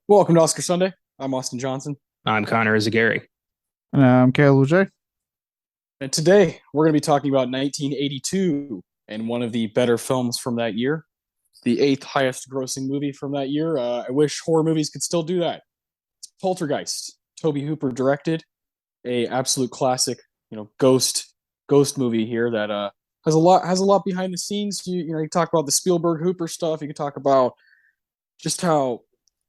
Welcome to Oscar Sunday. I'm Austin Johnson. I'm Connor Eyzaguirre. I'm Caleb J. And today we're going to be talking about 1982 and one of the better films from that year, the eighth highest grossing movie from that year. I wish horror movies could still do that. It's Poltergeist. Tobe Hooper directed a absolute classic, ghost movie here that has a lot behind the scenes. You talk about the Spielberg Hooper stuff. You can talk about just how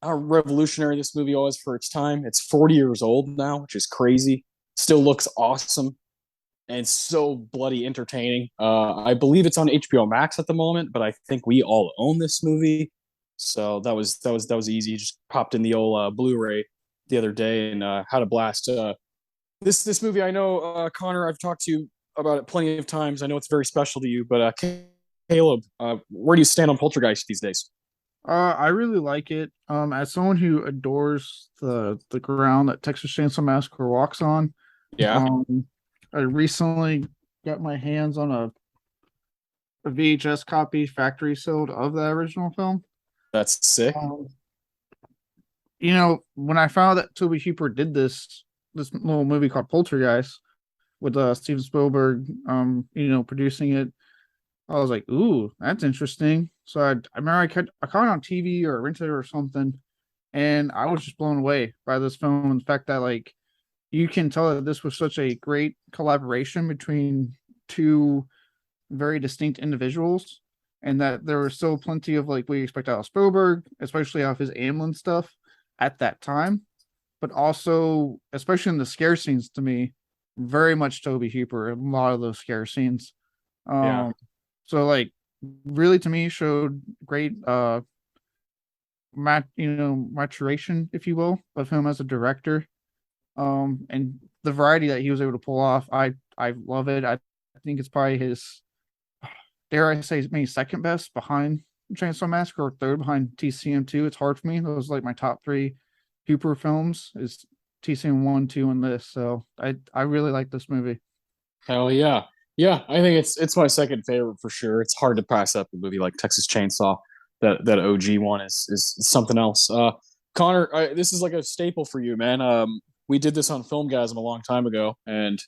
revolutionary this movie was for its time. It's 40 years old now, which is crazy. Still looks awesome and so bloody entertaining. I believe it's on HBO Max at the moment, but I think we all own this movie, so that was easy. Just popped in the old Blu-ray the other day and had a blast. This movie, I know, Connor, I've talked to you about it plenty of times. I know it's very special to you, but Caleb, where do you stand on Poltergeist these days? I really like it. As someone who adores the ground that Texas Chainsaw Massacre walks on, Yeah, um, I recently got my hands on a VHS copy, factory sealed, of the original film. that's sick. Um, when I found that Tobe Hooper did this little movie called Poltergeist with Steven Spielberg, producing it, I was like, "Ooh, that's interesting." So I remember I caught it on TV or rented it or something, and I was just blown away by this film and the fact that like you can tell that this was such a great collaboration between two very distinct individuals, and that there was still plenty of like what you expect out of Spielberg, especially out of his Amblin stuff at that time, but also especially in the scare scenes to me, very much Tobe Hooper. A lot of those scare scenes. Yeah. Um, so like really to me showed great maturation, if you will, of him as a director. And the variety that he was able to pull off, I love it. I think it's probably his, dare I say, maybe second best behind Chainsaw Massacre or third behind TCM2. It's hard for me. Those like my top three Hooper films is TCM1, two, and this. So I really like this movie. Hell yeah. Yeah, I think it's my second favorite for sure. It's hard to pass up a movie like Texas Chainsaw. That OG one is something else. Connor, this is like a staple for you, man. We did this on FILMGAZM a long time ago, and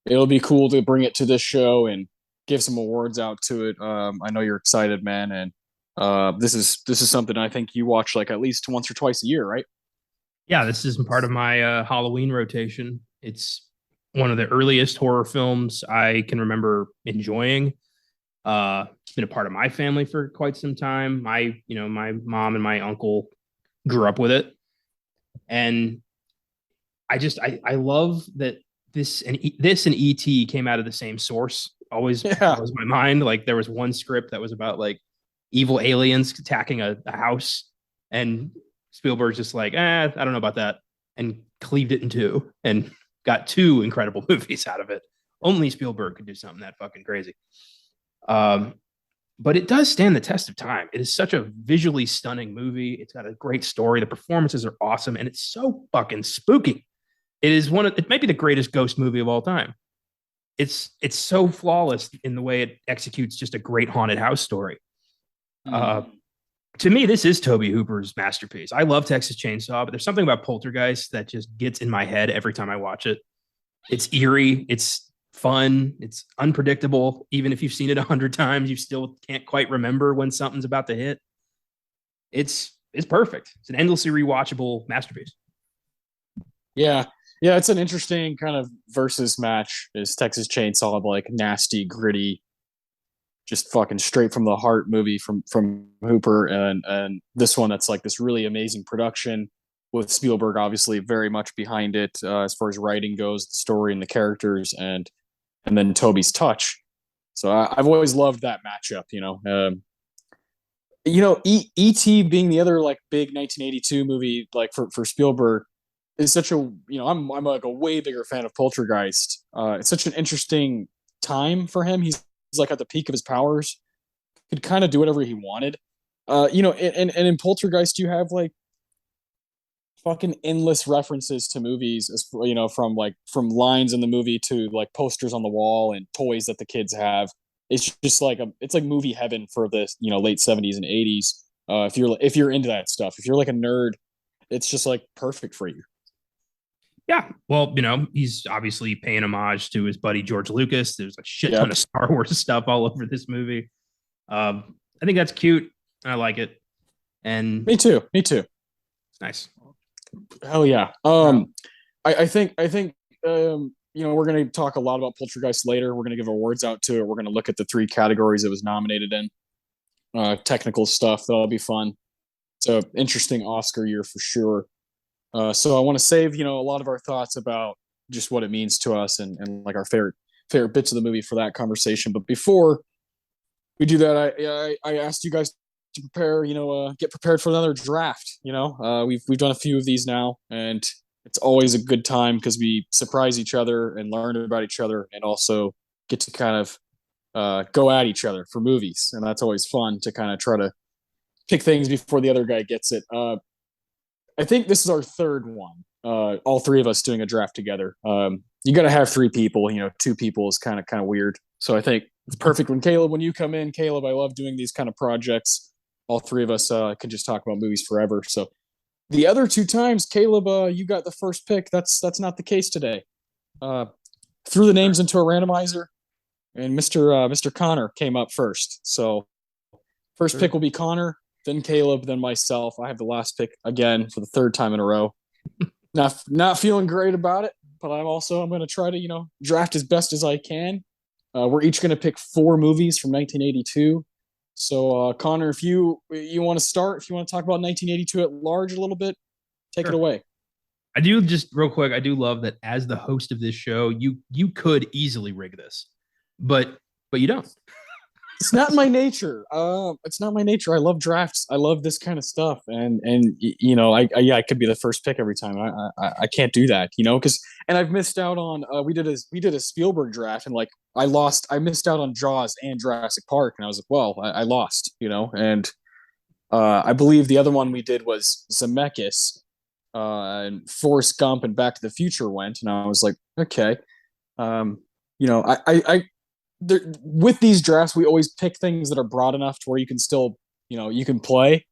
it'll be cool to bring it to this show and give some awards out to it. I know you're excited, man, and this is something I think you watch like at least once or twice a year, right? Yeah, this is part of my Halloween rotation. It's one of the earliest horror films I can remember enjoying. It's been a part of my family for quite some time. My mom and my uncle grew up with it, and I love that this and ET came out of the same source. Always Yeah. blows my mind. Like there was one script that was about like evil aliens attacking a house, and Spielberg's just like, I don't know about that, and cleaved it in two, and got two incredible movies out of it. Only Spielberg could do something that fucking crazy. Um, but it does stand the test of time. It is such a visually stunning movie. It's got a great story. The performances are awesome, and it's so fucking spooky. It might be the greatest ghost movie of all time. It's so flawless in the way it executes just a great haunted house story. Uh, Mm. to me, this is Tobe Hooper's masterpiece. I love Texas Chainsaw, but there's something about Poltergeist that just gets in my head every time I watch it. It's eerie, it's fun, it's unpredictable. Even if you've seen it 100 times, you still can't quite remember when something's about to hit. It's perfect. It's an endlessly rewatchable masterpiece. Yeah. Yeah, it's an interesting kind of versus match. Is Texas Chainsaw like nasty, gritty, just fucking straight from the heart movie from Hooper, and this one that's like this really amazing production with Spielberg obviously very much behind it as far as writing goes, the story and the characters, and then Toby's touch. So I've always loved that matchup. E.T. being the other like big 1982 movie like for Spielberg is such a I'm like a way bigger fan of Poltergeist. It's such an interesting time for him. He's like at the peak of his powers. Could kind of do whatever he wanted. And in Poltergeist you have like fucking endless references to movies as from lines in the movie to like posters on the wall and toys that the kids have. It's just like it's like movie heaven for the late 70s and 80s. If you're into that stuff, if you're like a nerd it's just like perfect for you. Yeah. Well, he's obviously paying homage to his buddy George Lucas. There's a shit ton Yep. of Star Wars stuff all over this movie. I think that's cute. I like it. And Me too. it's nice. Hell yeah. I think we're going to talk a lot about Poltergeist later. We're going to give awards out to it. We're going to look at the 3 categories it was nominated in. Technical stuff, that'll be fun. It's an interesting Oscar year for sure. So I want to save a lot of our thoughts about just what it means to us and like our favorite bits of the movie for that conversation. But before we do that, I asked you guys to prepare, get prepared for another draft. We've done a few of these now, and it's always a good time because we surprise each other and learn about each other, and also get to kind of go at each other for movies, and that's always fun to kind of try to pick things before the other guy gets it. I think this is our third one. All 3 of us doing a draft together. You got to have 3 people. 2 people is kind of weird. So I think it's perfect when you come in, Caleb. I love doing these kind of projects. All 3 of us can just talk about movies forever. So the other 2 times, Caleb, you got the first pick. That's not the case today. Threw the names into a randomizer, and Mr. Connor came up first. So first pick will be Connor, then Caleb, then myself. I have the last pick again for the 3rd time in a row. Not feeling great about it, but I'm going to try to draft as best as I can. We're each going to pick 4 movies from 1982. So Connor, if you want to start, if you want to talk about 1982 at large a little bit, take it away. I do, just real quick, I do love that as the host of this show, you could easily rig this, but you don't. It's not my nature. It's not my nature. I love drafts. I love this kind of stuff, and I could be the first pick every time. I can't do that, and I've missed out on. We did a Spielberg draft, and like I missed out on Jaws and Jurassic Park, and I was like, well, I lost, and I believe the other one we did was Zemeckis, and Forrest Gump and Back to the Future went, and I was like, okay, with these drafts, we always pick things that are broad enough to where you can still, you can play.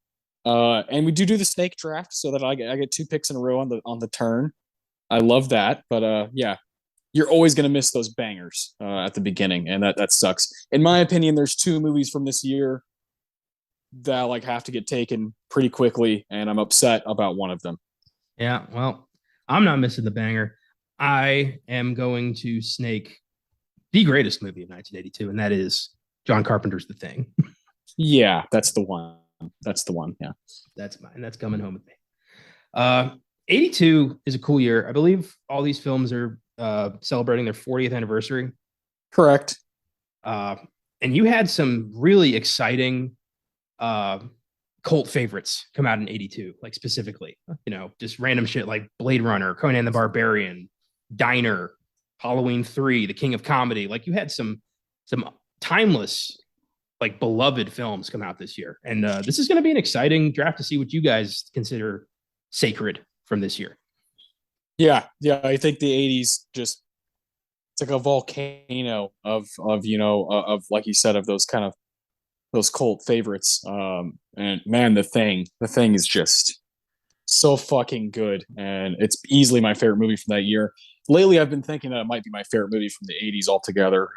And we do the snake draft so that I get 2 picks in a row on the turn. I love that, but yeah, you're always going to miss those bangers at the beginning, and that sucks. In my opinion, there's 2 movies from this year that like have to get taken pretty quickly, and I'm upset about one of them. Yeah, well, I'm not missing the banger. I am going to snake the greatest movie of 1982, and that is John Carpenter's The Thing. Yeah, that's the one. Yeah, that's mine. That's coming home with me. 82 is a cool year. I believe all these films are celebrating their 40th anniversary. Correct. And you had some really exciting cult favorites come out in 82, like specifically, just random shit like Blade Runner, Conan the Barbarian, Diner, Halloween 3, The King of Comedy. Like you had some timeless, like beloved films come out this year. And this is going to be an exciting draft to see what you guys consider sacred from this year. Yeah. I think the 80s just, it's like a volcano of like you said, of those kind of those cult favorites. And man, the thing is just so fucking good. And it's easily my favorite movie from that year. Lately, I've been thinking that it might be my favorite movie from the 80s altogether.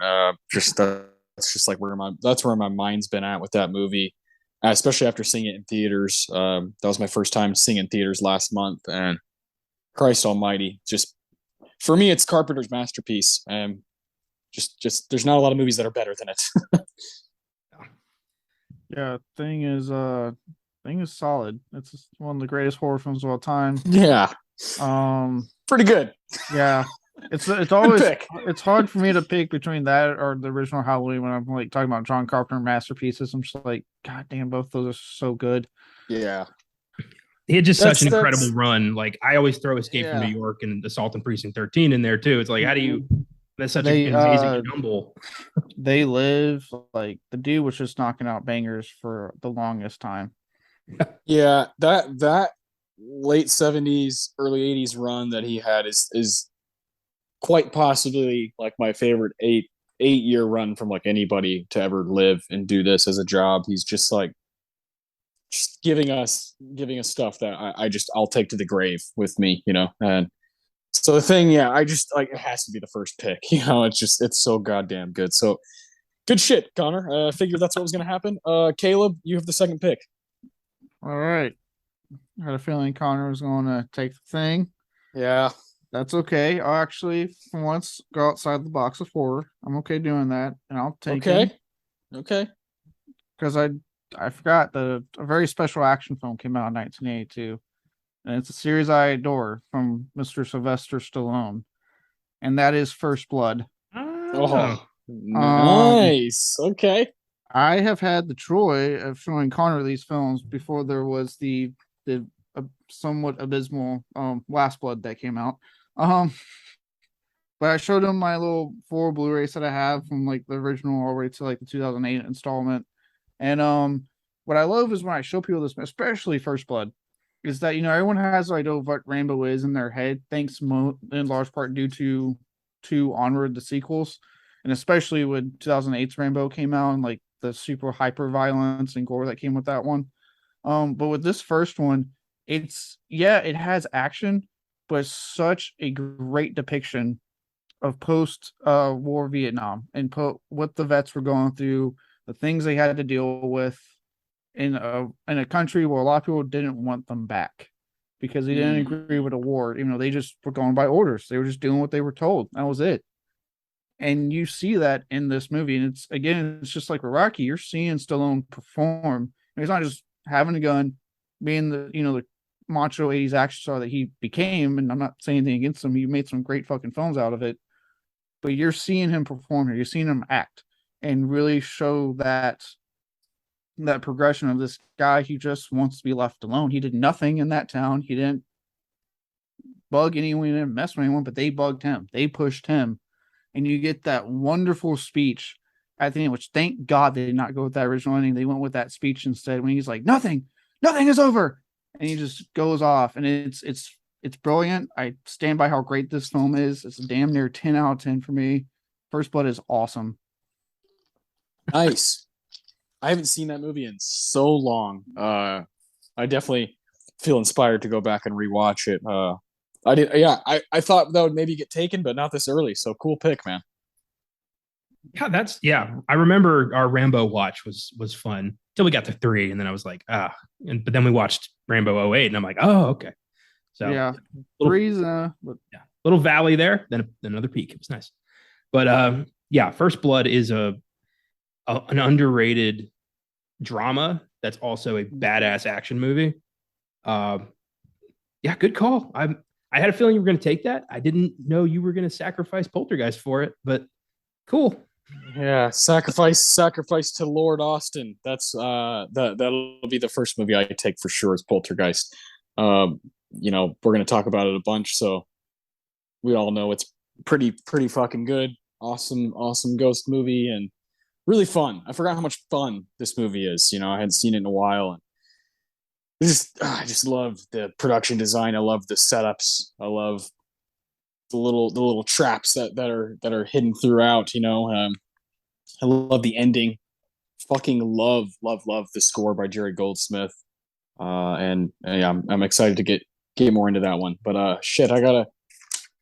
That's just like where my mind's been at with that movie, especially after seeing it in theaters. That was my first time seeing it in theaters last month, and Christ Almighty, just for me, it's Carpenter's masterpiece. And just there's not a lot of movies that are better than it. Yeah, Thing is solid. It's one of the greatest horror films of all time. Yeah. Pretty good. Yeah. It's always it's hard for me to pick between that or the original Halloween when I'm like talking about John Carpenter masterpieces. I'm just like, God damn, both those are so good. Yeah. He had just such an incredible run. Like I always throw Escape from New York and Assault on Precinct 13 in there too. It's like, how do you? That's such an amazing jumble. They Live, like the dude was just knocking out bangers for the longest time. Yeah, that late 70s, early 80s run that he had is quite possibly like my favorite 8-year run from like anybody to ever live and do this as a job. He's just like, giving us stuff that I'll take to the grave with me, And so the thing, yeah, I just like it has to be the first pick, it's so goddamn good. So good shit, Connor. I figured that's what was gonna happen. Caleb, you have the second pick. All right. I had a feeling Connor was going to take the thing. Yeah. That's okay. I'll actually, for once, go outside the box of horror. I'm okay doing that, and I'll take it. Okay. Because I forgot that a very special action film came out in 1982, and it's a series I adore from Mr. Sylvester Stallone, and that is First Blood. Oh, nice. Okay. I have had the joy of showing Connor these films before there was the somewhat abysmal Last Blood that came out. But I showed him my little 4 Blu-rays that I have from like the original all the way to like the 2008 installment. And what I love is when I show people this, especially First Blood, is that everyone has like what Rambo is in their head, thanks in large part due to Onward, the sequels, and especially when 2008's Rambo came out and like the super hyper violence and gore that came with that one. But with this first one, it has action, but such a great depiction of post war Vietnam and what the vets were going through, the things they had to deal with in a country where a lot of people didn't want them back because they didn't agree with the war. They just were going by orders. They were just doing what they were told. That was it. And you see that in this movie. And it's just like with Rocky, you're seeing Stallone perform. And he's not just having a gun, being the macho 80s action star that he became. And I'm not saying anything against him. He made some great fucking films out of it. But you're seeing him perform here. You're seeing him act and really show that progression of this guy who just wants to be left alone. He did nothing in that town. He didn't bug anyone, he didn't mess with anyone, but they bugged him. They pushed him. And you get that wonderful speech at the end, which thank God they did not go with that original ending. They went with that speech instead when he's like, nothing is over. And he just goes off. And it's brilliant. I stand by how great this film is. It's a damn near 10 out of 10 for me. First Blood is awesome. Nice. I haven't seen that movie in so long. I definitely feel inspired to go back and rewatch it. I thought that would maybe get taken, but not this early. So cool pick, man. Yeah, I remember our Rambo watch was fun till we got to 3, and then I was like, but then we watched Rambo 08, and I'm like, oh, okay. So yeah, little valley there, then another peak. It was nice, but First Blood is an underrated drama that's also a badass action movie. Good call. I had a feeling you were going to take that. I didn't know you were going to sacrifice Poltergeist for it, but cool. Yeah, sacrifice to Lord Austin. That's that'll be the first movie I take for sure is Poltergeist. We're going to talk about it a bunch, so we all know it's pretty fucking good. Awesome ghost movie and really fun. I forgot how much fun this movie is. I hadn't seen it in a while, and I just love the production design. I love the setups. I love the little traps that are hidden throughout. I love the ending. Fucking love the score by Jerry Goldsmith. And I'm excited to get more into that one. But shit, I got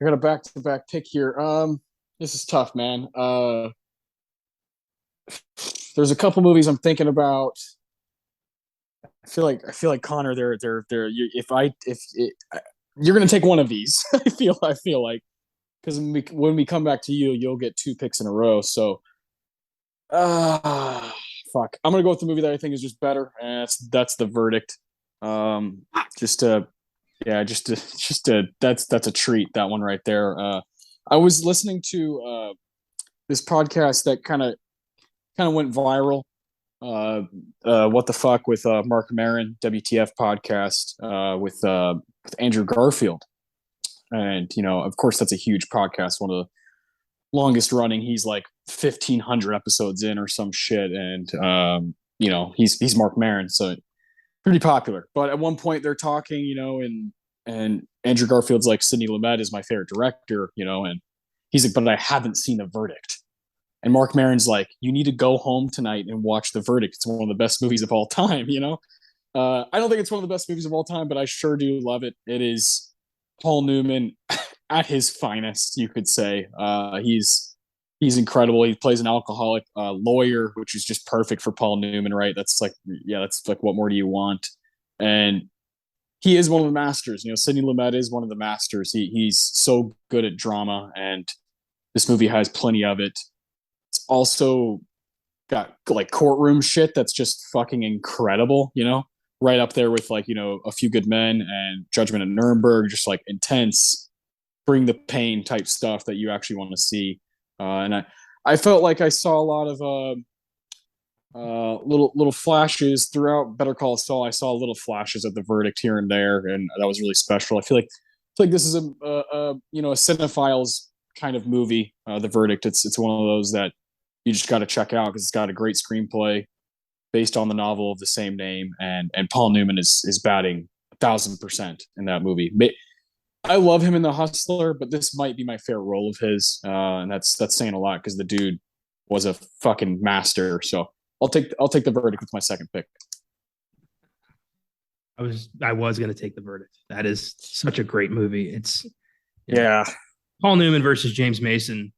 a back-to-back pick here. This is tough, man. There's a couple movies I'm thinking about. I feel like Connor, if you're gonna take one of these, I feel like because when we come back to you, you'll get 2 picks in a row. So, fuck, I'm gonna go with the movie that I think is just better, and that's The Verdict. That's a treat, that one right there. I was listening to this podcast that kind of went viral. What the fuck with Mark Maron, WTF podcast, with Andrew Garfield, and of course that's a huge podcast, one of the longest running. He's like 1,500 episodes in or some shit, and he's Mark Maron, so pretty popular. But at one point they're talking, and Andrew Garfield's like, Sidney Lumet is my favorite director, and he's like, but I haven't seen The Verdict. And Mark Maron's like, you need to go home tonight and watch The Verdict. It's one of the best movies of all time, I don't think it's one of the best movies of all time, but I sure do love it. It is Paul Newman at his finest, you could say. He's incredible. He plays an alcoholic lawyer, which is just perfect for Paul Newman, right? That's like, what more do you want? And he is one of the masters. Sidney Lumet is one of the masters. He's so good at drama, and this movie has plenty of it. It's also got like courtroom shit that's just fucking incredible, right up there with like, A Few Good Men and Judgment at Nuremberg, just like intense, bring the pain type stuff that you actually want to see. And I felt like I saw a lot of little flashes throughout Better Call Saul. I saw little flashes of the verdict here and there, and that was really special. I feel like this is a cinephile's kind of movie. The Verdict. It's one of those that you just got to check out because it's got a great screenplay based on the novel of the same name, and Paul Newman is batting 1,000% in that movie. I love him in The Hustler, but this might be my favorite role of his, and that's saying a lot because the dude was a fucking master. So I'll take The Verdict with my second pick. I was going to take The Verdict. That is such a great movie. It's Paul Newman versus James Mason.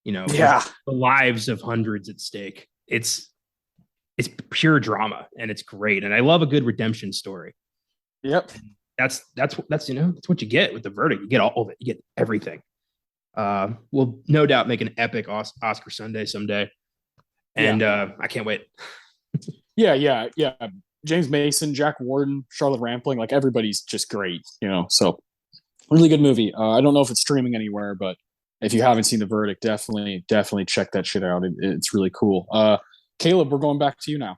The lives of hundreds at stake. It's pure drama, and it's great. And I love a good redemption story. Yep. That's what you get with The Verdict. You get all of it. You get everything. We'll no doubt make an epic Oscar Sunday someday, and I can't wait. Yeah. James Mason, Jack Warden, Charlotte Rampling, like everybody's just great. So really good movie. I don't know if it's streaming anywhere, but if you haven't seen The Verdict, definitely check that shit out. It's really cool. Caleb, we're going back to you now.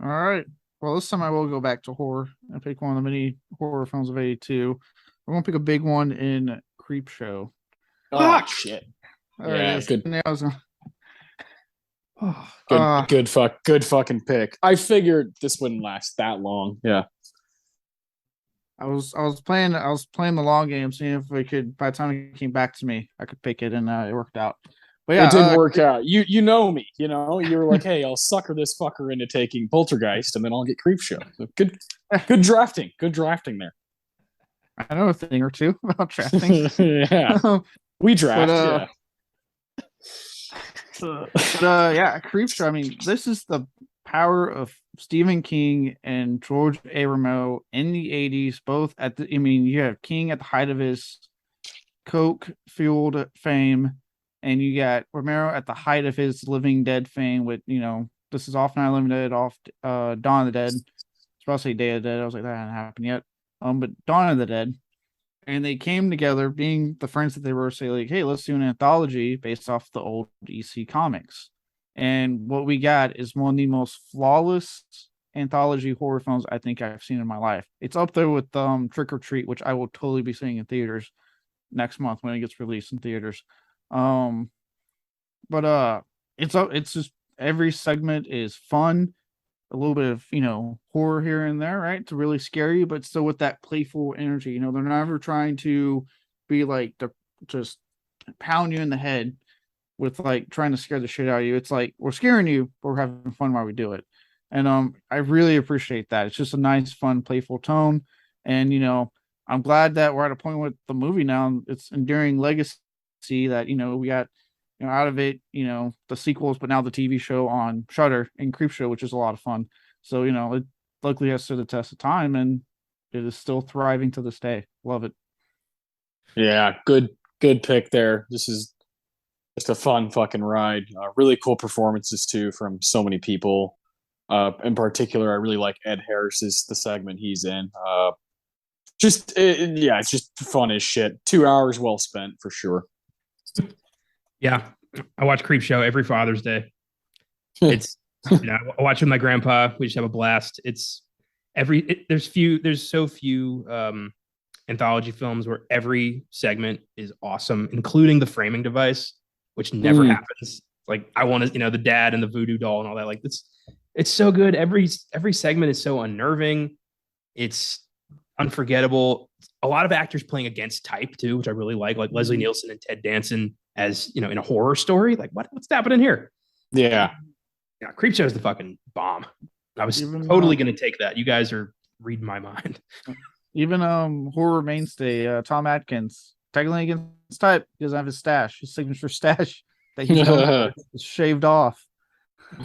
All right. Well, this time I will go back to horror and pick one of the many horror films of 82. I'm going to pick a big one in Creepshow. Oh, shit. All right. Good. Oh, Good fucking pick. I figured this wouldn't last that long. Yeah. I was playing the long game, seeing if we could, by the time it came back to me, I could pick it, and it worked out. But yeah, it did work out. You know me, you were like, hey, I'll sucker this fucker into taking Poltergeist, and then I'll get Creepshow. So good drafting. Good drafting there. I know a thing or two about drafting. Yeah. We draft, Creepshow. I mean, this is the power of Stephen King and George A. Romero in the 80s, both you have King at the height of his coke-fueled fame, and you got Romero at the height of his Living Dead fame with, this is off Night of the Living Dead, off Dawn of the Dead. I was about to say Day of the Dead. I was like, that hasn't happened yet. But Dawn of the Dead. And they came together, being the friends that they were, say like, hey, let's do an anthology based off the old DC comics. And what we got is one of the most flawless anthology horror films I think I've seen in my life. It's up there with Trick or Treat, which I will totally be seeing in theaters next month when it gets released in theaters. It's just every segment is fun, a little bit of horror here and there, right, to really scare you, but still with that playful energy. They're never trying to be like just pound you in the head with like trying to scare the shit out of you. It's like we're scaring you, but we're having fun while we do it. And I really appreciate that. It's just a nice, fun, playful tone. And I'm glad that we're at a point with the movie now. It's enduring legacy that we got out of it, the sequels, but now the TV show on Shudder and Creepshow, which is a lot of fun. So it luckily has stood the test of time, and it is still thriving to this day. Love it. Yeah, good pick there. This is just a fun fucking ride. Really cool performances too from so many people. In particular, I really like Ed Harris's the segment he's in. It's just fun as shit. 2 hours well spent for sure. Yeah, I watch Creepshow every Father's Day. It's I watch with my grandpa. We just have a blast. There's so few anthology films where every segment is awesome, including the framing device, which never happens. Like I want to, the dad and the voodoo doll and all that. Like it's so good. Every segment is so unnerving. It's unforgettable. A lot of actors playing against type too, which I really like Leslie Nielsen and Ted Danson as in a horror story. Like what's happening here? Yeah. Creepshow is the fucking bomb. I was Even, totally going to take that. You guys are reading my mind. Even horror mainstay Tom Atkins, technically against type because I have his stash, his signature stash that he's known for, is shaved off.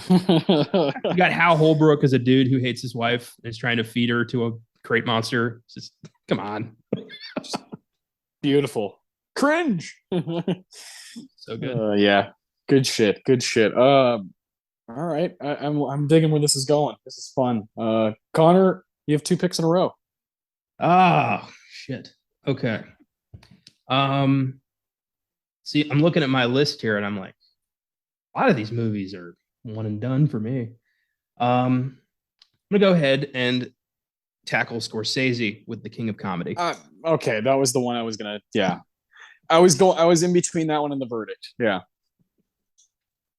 You got Hal Holbrook as a dude who hates his wife and is trying to feed her to a crate monster. It's just, come on. Beautiful. Cringe. So good. Yeah. Good shit. All right. I'm digging where this is going. This is fun. Connor, you have 2 picks in a row. Oh, shit. Okay. See, I'm looking at my list here and I'm like, a lot of these movies are one and done for me. I'm gonna go ahead and tackle Scorsese with The King of Comedy. Okay, that was the one I was gonna. Yeah, I was in between that one and The Verdict. Yeah.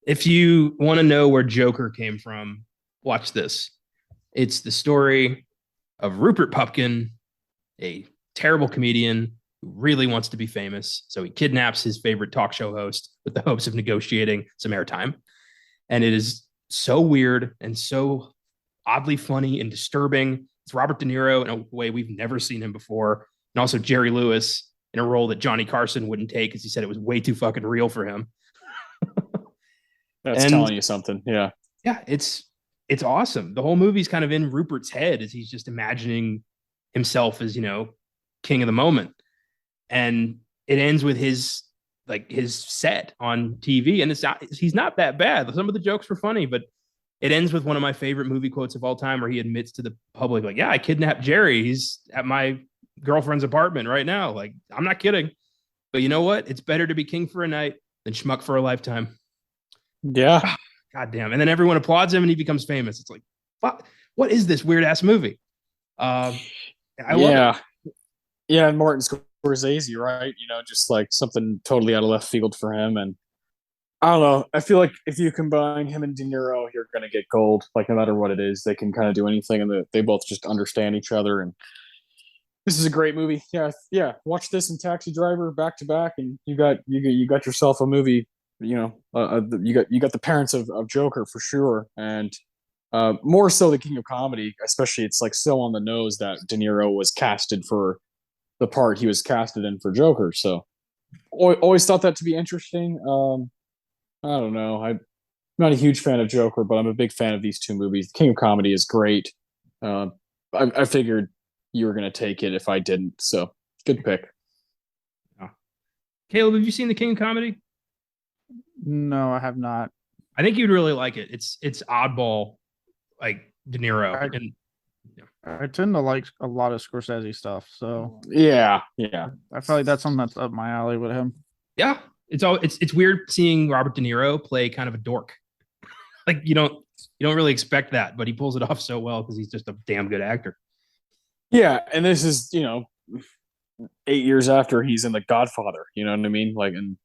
If you want to know where Joker came from, watch this. It's the story of Rupert Pupkin, a terrible comedian who really wants to be famous. So he kidnaps his favorite talk show host with the hopes of negotiating some airtime. And it is so weird and so oddly funny and disturbing. It's Robert De Niro in a way we've never seen him before. And also Jerry Lewis in a role that Johnny Carson wouldn't take because he said it was way too fucking real for him. That's telling you something. Yeah. Yeah, it's awesome. The whole movie's kind of in Rupert's head as he's just imagining himself as, king of the moment. And it ends with his set on TV. And he's not that bad. Some of the jokes were funny, but it ends with one of my favorite movie quotes of all time where he admits to the public, like, yeah, I kidnapped Jerry. He's at my girlfriend's apartment right now. Like, I'm not kidding. But you know what? It's better to be king for a night than schmuck for a lifetime. Yeah. God damn. And then everyone applauds him and he becomes famous. It's like, fuck, what is this weird ass movie? I love it. Yeah. And Martin Scorsese, right? Just like something totally out of left field for him. And I don't know. I feel like if you combine him and De Niro, you're going to get gold. Like no matter what it is, they can kind of do anything and they both just understand each other. And this is a great movie. Yeah. Watch this and Taxi Driver back to back. And you got yourself a movie. You got the parents of Joker for sure, and more so the King of Comedy. Especially, it's like so on the nose that De Niro was casted for the part he was casted in for Joker. So, always thought that to be interesting. I don't know. I'm not a huge fan of Joker, but I'm a big fan of these 2 movies. The King of Comedy is great. I figured you were gonna take it if I didn't. So, good pick. Caleb, have you seen The King of Comedy? No, I have not. I think you'd really like it. It's oddball, like De Niro. I tend to like a lot of Scorsese stuff, so yeah. I feel like that's something that's up my alley with him. Yeah, it's weird seeing Robert De Niro play kind of a dork. Like you don't really expect that, but he pulls it off so well because he's just a damn good actor. Yeah, and this is 8 years after he's in The Godfather. You know what I mean? Like, and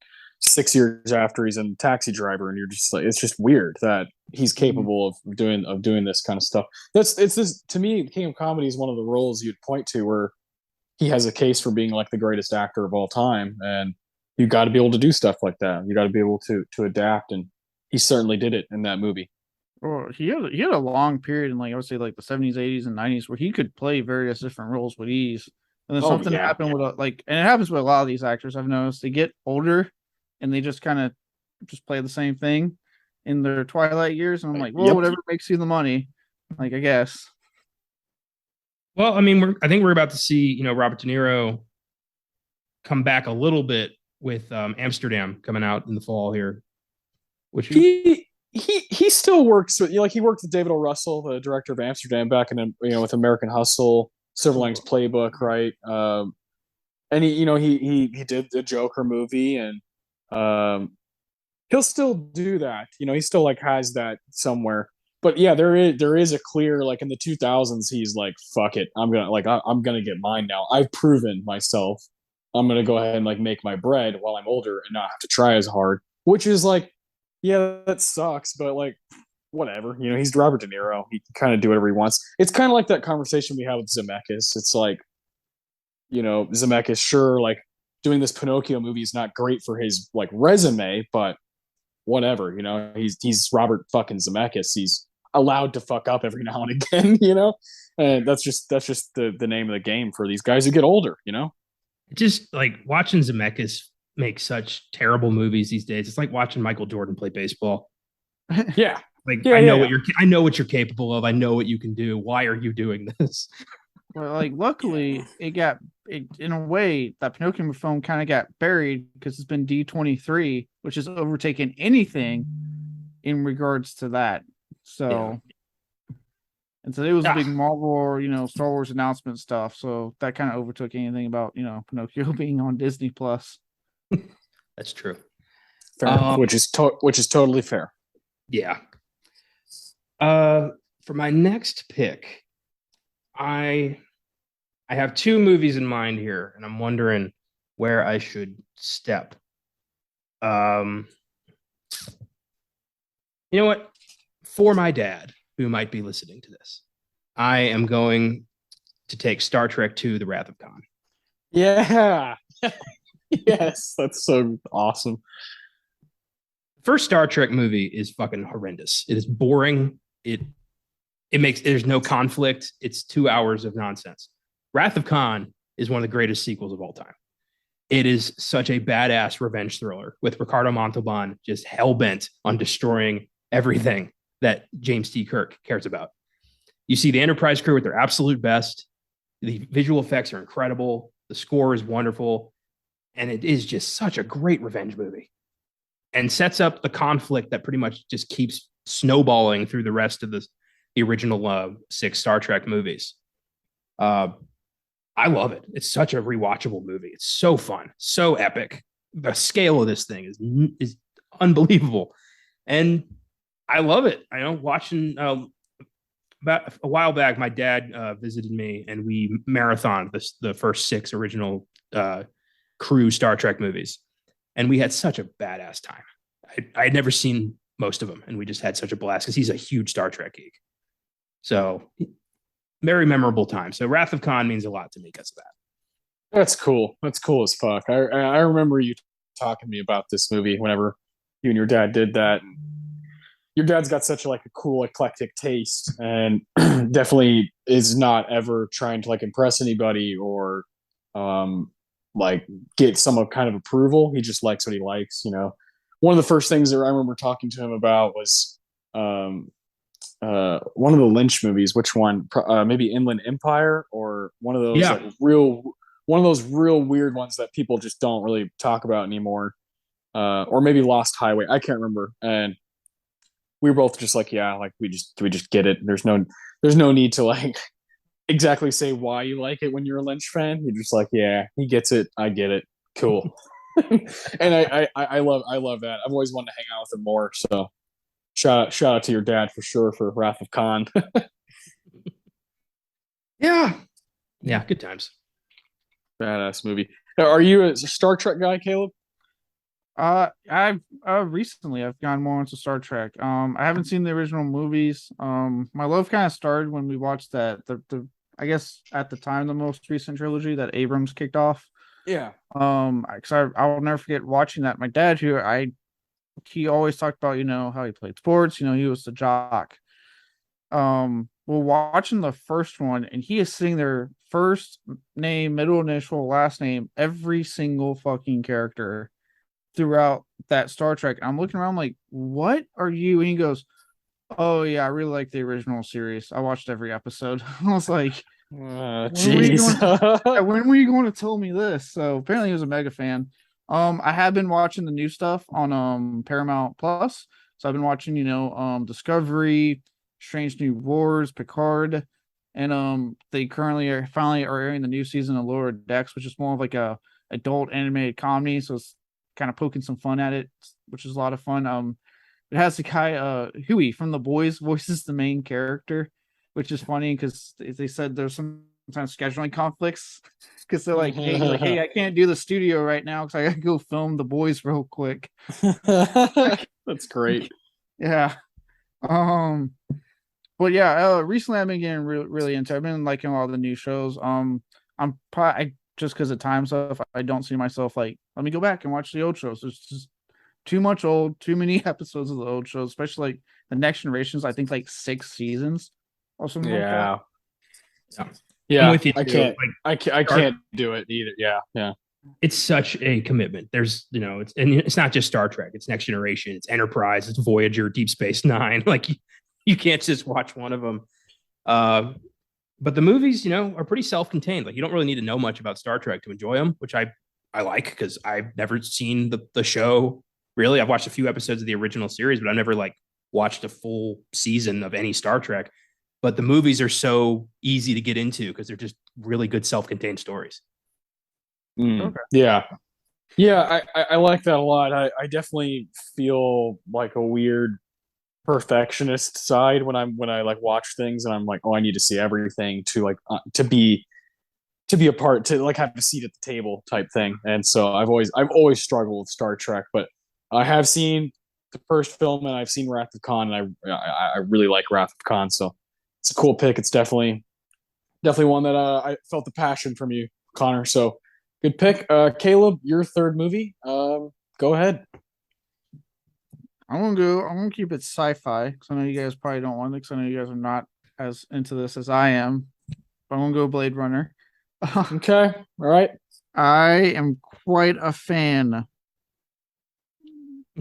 6 years after he's in Taxi Driver, and you're just like, it's just weird that he's capable of doing this kind of stuff. It's this, to me, the King of Comedy is one of the roles you'd point to where he has a case for being like the greatest actor of all time, and you got to be able to do stuff like that. You got to be able to adapt, and he certainly did it in that movie. Well, he had a long period in like I would say like the 70s, 80s, and 90s where he could play various different roles with ease. And then something happened with and it happens with a lot of these actors I've noticed. They get older and they just kind of just play the same thing in their twilight years. And I'm like, well, whatever makes you the money, like, I guess. Well, I mean, I think we're about to see, Robert De Niro come back a little bit with Amsterdam coming out in the fall here. Which he still works with, he worked with David O. Russell, the director of Amsterdam, back in, with American Hustle, Silver Linings Playbook, right? And he did the Joker movie, and he'll still do that. He still like has that somewhere. But yeah, there is a clear, like, in the 2000s, he's like, fuck it, I'm gonna get mine now. I've proven myself. I'm gonna go ahead and like make my bread while I'm older and not have to try as hard. Which is like, yeah, that sucks, but like, whatever. He's Robert De Niro. He can kind of do whatever he wants. It's kind of like that conversation we had with Zemeckis. It's like, Zemeckis, sure, like, doing this Pinocchio movie is not great for his like resume, but whatever. He's Robert fucking Zemeckis. allowed to fuck up every now and again, you know. And that's just the name of the game for these guys who get older, you know. Just like watching Zemeckis make such terrible movies these days. It's like watching Michael Jordan play baseball. Yeah. Like Yeah, I know yeah, what I know what you're capable of. I know what you can do. Why are you doing this? Well, like luckily it in a way that Pinocchio film kind of got buried because it's been D23, which has overtaken anything in regards to that. So and so it was a big Marvel or Star Wars announcement stuff. So that kind of overtook anything about Pinocchio being on Disney Plus. That's true. Fair, which is totally fair. Yeah. For my next pick, I have two movies in mind here, and I'm wondering where I should step. You know what? For my dad, who might be listening to this, I am going to take Star Trek II: The Wrath of Khan. Yeah. Yes, that's so awesome. First Star Trek movie is fucking horrendous. It is boring. There's no conflict. It's 2 hours of nonsense. Wrath of Khan is one of the greatest sequels of all time. It is such a badass revenge thriller with Ricardo Montalban just hell-bent on destroying everything that James T. Kirk cares about. You see the Enterprise crew at their absolute best. The visual effects are incredible. The score is wonderful. And it is just such a great revenge movie and sets up the conflict that pretty much just keeps snowballing through the rest of the original 6 Star Trek movies. I love it. It's such a rewatchable movie. It's so fun, so epic. The scale of this thing is unbelievable. And I love it. I know watching about a while back, my dad visited me and we marathoned the first 6 original crew Star Trek movies. And we had such a badass time. I had never seen most of them, and we just had such a blast because he's a huge Star Trek geek. So very memorable time. So Wrath of Khan means a lot to me because of that. That's cool. That's cool as fuck. I remember you talking to me about this movie whenever you and your dad did that. And your dad's got such like a cool eclectic taste, and definitely is not ever trying to like impress anybody or like get some kind of approval. He just likes what he likes, you know. One of the first things that I remember talking to him about was one of the Lynch movies. Which one? Maybe Inland Empire, or one of those one of those real weird ones that people just don't really talk about anymore. Or maybe Lost Highway. I can't remember. And we were both just like, yeah, like we just get it. There's no need to like exactly say why you like it when you're a Lynch fan. You're just like, yeah, he gets it, I get it, cool. And I love that. I've always wanted to hang out with him more. So shout out to your dad for sure for Wrath of Khan. Yeah, good times. Badass movie. Are you a Star Trek guy, Caleb? I've recently I've gone more into Star Trek. I haven't seen the original movies. My love kind of started when we watched the I guess at the time the most recent trilogy that Abrams kicked off. Yeah. Because I'll never forget watching that. My dad, he always talked about how he played sports. He was the jock. We're watching the first one, and he is sitting there, first name, middle initial, last name, every single fucking character throughout that Star Trek. I'm looking around like, what are you? And he goes, oh yeah, I really like the original series. I watched every episode. I was like, jeez. when were you going to tell me this? So apparently he was a mega fan. I have been watching the new stuff on Paramount Plus. So I've been watching, Discovery, Strange New Worlds, Picard, and they currently finally are airing the new season of Lower Decks, which is more of like a adult animated comedy. So it's kind of poking some fun at it, which is a lot of fun. It has the guy Huey from The Boys voices the main character, which is funny because they said there's sometimes scheduling conflicts because they're like, hey, I can't do the studio right now because I gotta go film The Boys real quick. That's great. Yeah. But yeah, recently I've been getting really into. I've been liking all the new shows. I'm probably just because of time stuff, I don't see myself like, let me go back and watch the old shows. There's just too much old, too many episodes of the old shows, especially like the Next Generations. I think like 6 seasons or something like that. I'm Yeah, with you I too. can't. Like, I can't do it either. Yeah. it's such a commitment. There's, it's not just Star Trek. It's Next Generation. It's Enterprise. It's Voyager. Deep Space Nine. Like you can't just watch one of them. But the movies, are pretty self-contained. Like you don't really need to know much about Star Trek to enjoy them, which I like because I've never seen the show. Really, I've watched a few episodes of the original series, but I've never like watched a full season of any Star Trek. But the movies are so easy to get into because they're just really good self-contained stories. Okay. Yeah. I like that a lot. I definitely feel like a weird perfectionist side when I like watch things and I'm like, oh, I need to see everything to like to be a part, to like have a seat at the table type thing. And so I've always struggled with Star Trek, but I have seen the first film and I've seen Wrath of Khan, and I really like Wrath of Khan, so it's a cool pick. It's definitely one that I felt the passion from you, Connor. So good pick. Caleb, your third movie. Go ahead. I'm gonna keep it sci-fi because I know you guys probably don't want it because I know you guys are not as into this as I am. But I'm gonna go Blade Runner. Okay. All right. I am quite a fan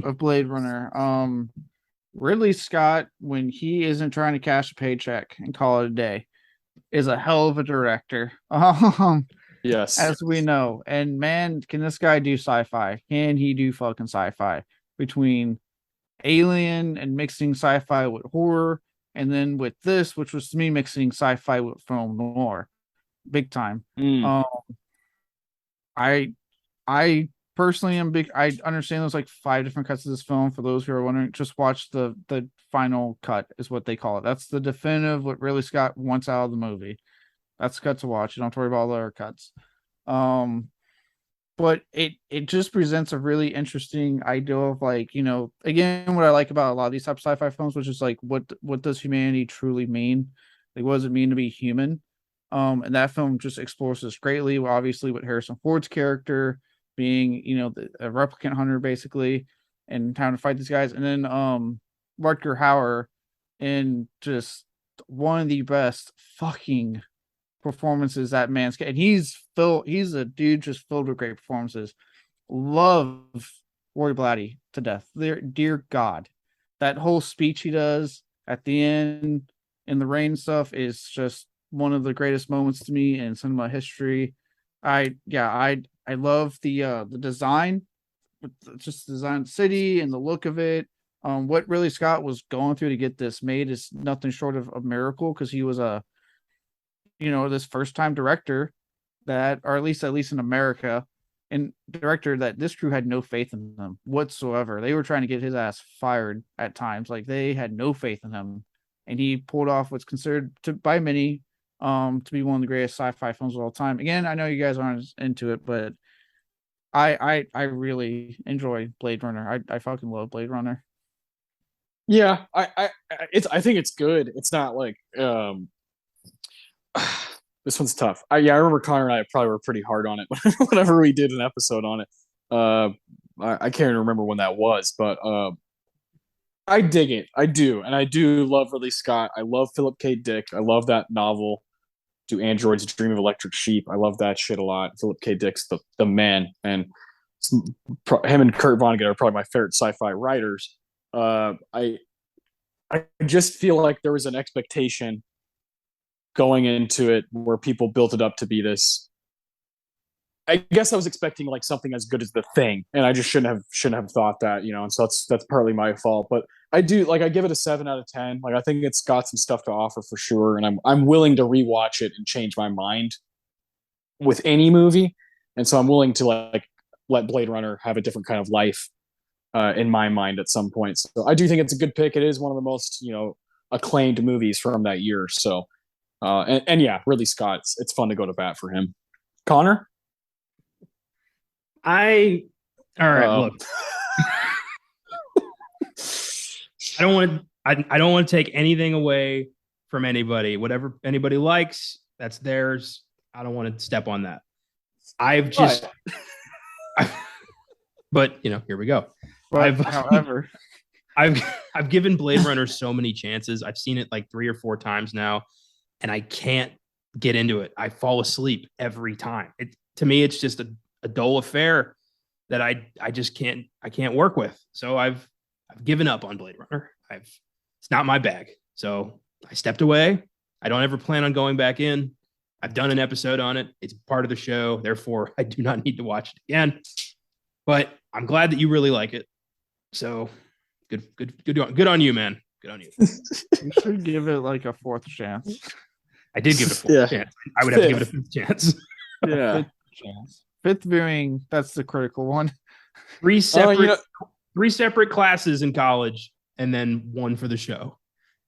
of Blade Runner. Ridley Scott, when he isn't trying to cash a paycheck and call it a day, is a hell of a director. Yes. As we know. And man, can this guy do sci-fi? Can he do fucking sci-fi? Between Alien and mixing sci-fi with horror, and then with this, which was to me mixing sci-fi with film noir, big time. I personally am big. I understand there's like 5 different cuts of this film. For those who are wondering, just watch the final cut, is what they call it. That's the definitive what Ridley Scott wants out of the movie. That's the cut to watch. You don't have to worry about all the other cuts. But it just presents a really interesting idea of like, again, what I like about a lot of these types of sci-fi films, which is like what does humanity truly mean? Like what does it mean to be human? And that film just explores this greatly, obviously with Harrison Ford's character being, a replicant hunter basically, and trying to fight these guys. And then Rutger Hauer in just one of the best fucking performances that man's, and he's a dude just filled with great performances. Love Roy Blatty to death. Dear God, that whole speech he does at the end in the rain stuff is just one of the greatest moments to me in cinema history. I love the design, just the design of the city and the look of it. What really Scott was going through to get this made is nothing short of a miracle, because he was this first time director that, or at least in America, and director that this crew had no faith in him whatsoever. They were trying to get his ass fired at times. Like they had no faith in him, and he pulled off what's considered by many to be one of the greatest sci-fi films of all time. Again, I know you guys aren't into it, but I really enjoy Blade Runner. I fucking love Blade Runner. Yeah, I think it's good. It's not like this one's tough. I remember Connor and I probably were pretty hard on it whenever we did an episode on it. I can't even remember when that was, but I dig it. I do, and I do love Ridley Scott. I love Philip K. Dick. I love that novel, Do Androids Dream of Electric Sheep. I love that shit a lot. Philip K. Dick's the man, and him and Kurt Vonnegut are probably my favorite sci-fi writers. I just feel like there was an expectation going into it where people built it up to be this. I guess I was expecting like something as good as The Thing, and I just shouldn't have thought that, and so that's partly my fault. But I do, like, I give it a 7 out of 10. Like I think it's got some stuff to offer for sure, and I'm willing to rewatch it and change my mind with any movie, and so I'm willing to like let Blade Runner have a different kind of life in my mind at some point. So I do think it's a good pick. It is one of the most acclaimed movies from that year. So and yeah, Ridley Scott, it's fun to go to bat for him. Connor? All right, look. I don't want to take anything away from anybody. Whatever anybody likes, that's theirs. I don't want to step on that. But here we go. But however, I've given Blade Runner so many chances. I've seen it like 3 or 4 times now, and I can't get into it. I fall asleep every time. To me, it's just a dull affair that I just can't work with. So I've given up on Blade Runner. It's not my bag. So I stepped away. I don't ever plan on going back in. I've done an episode on it. It's part of the show. Therefore, I do not need to watch it again. But I'm glad that you really like it. So good on you, man. Good on you. You should give it like a 4th chance. I did give it a 4th chance. I would have to give it a 5th chance. Yeah. 5th viewing, that's the critical one. 3 separate classes in college, and then 1 for the show.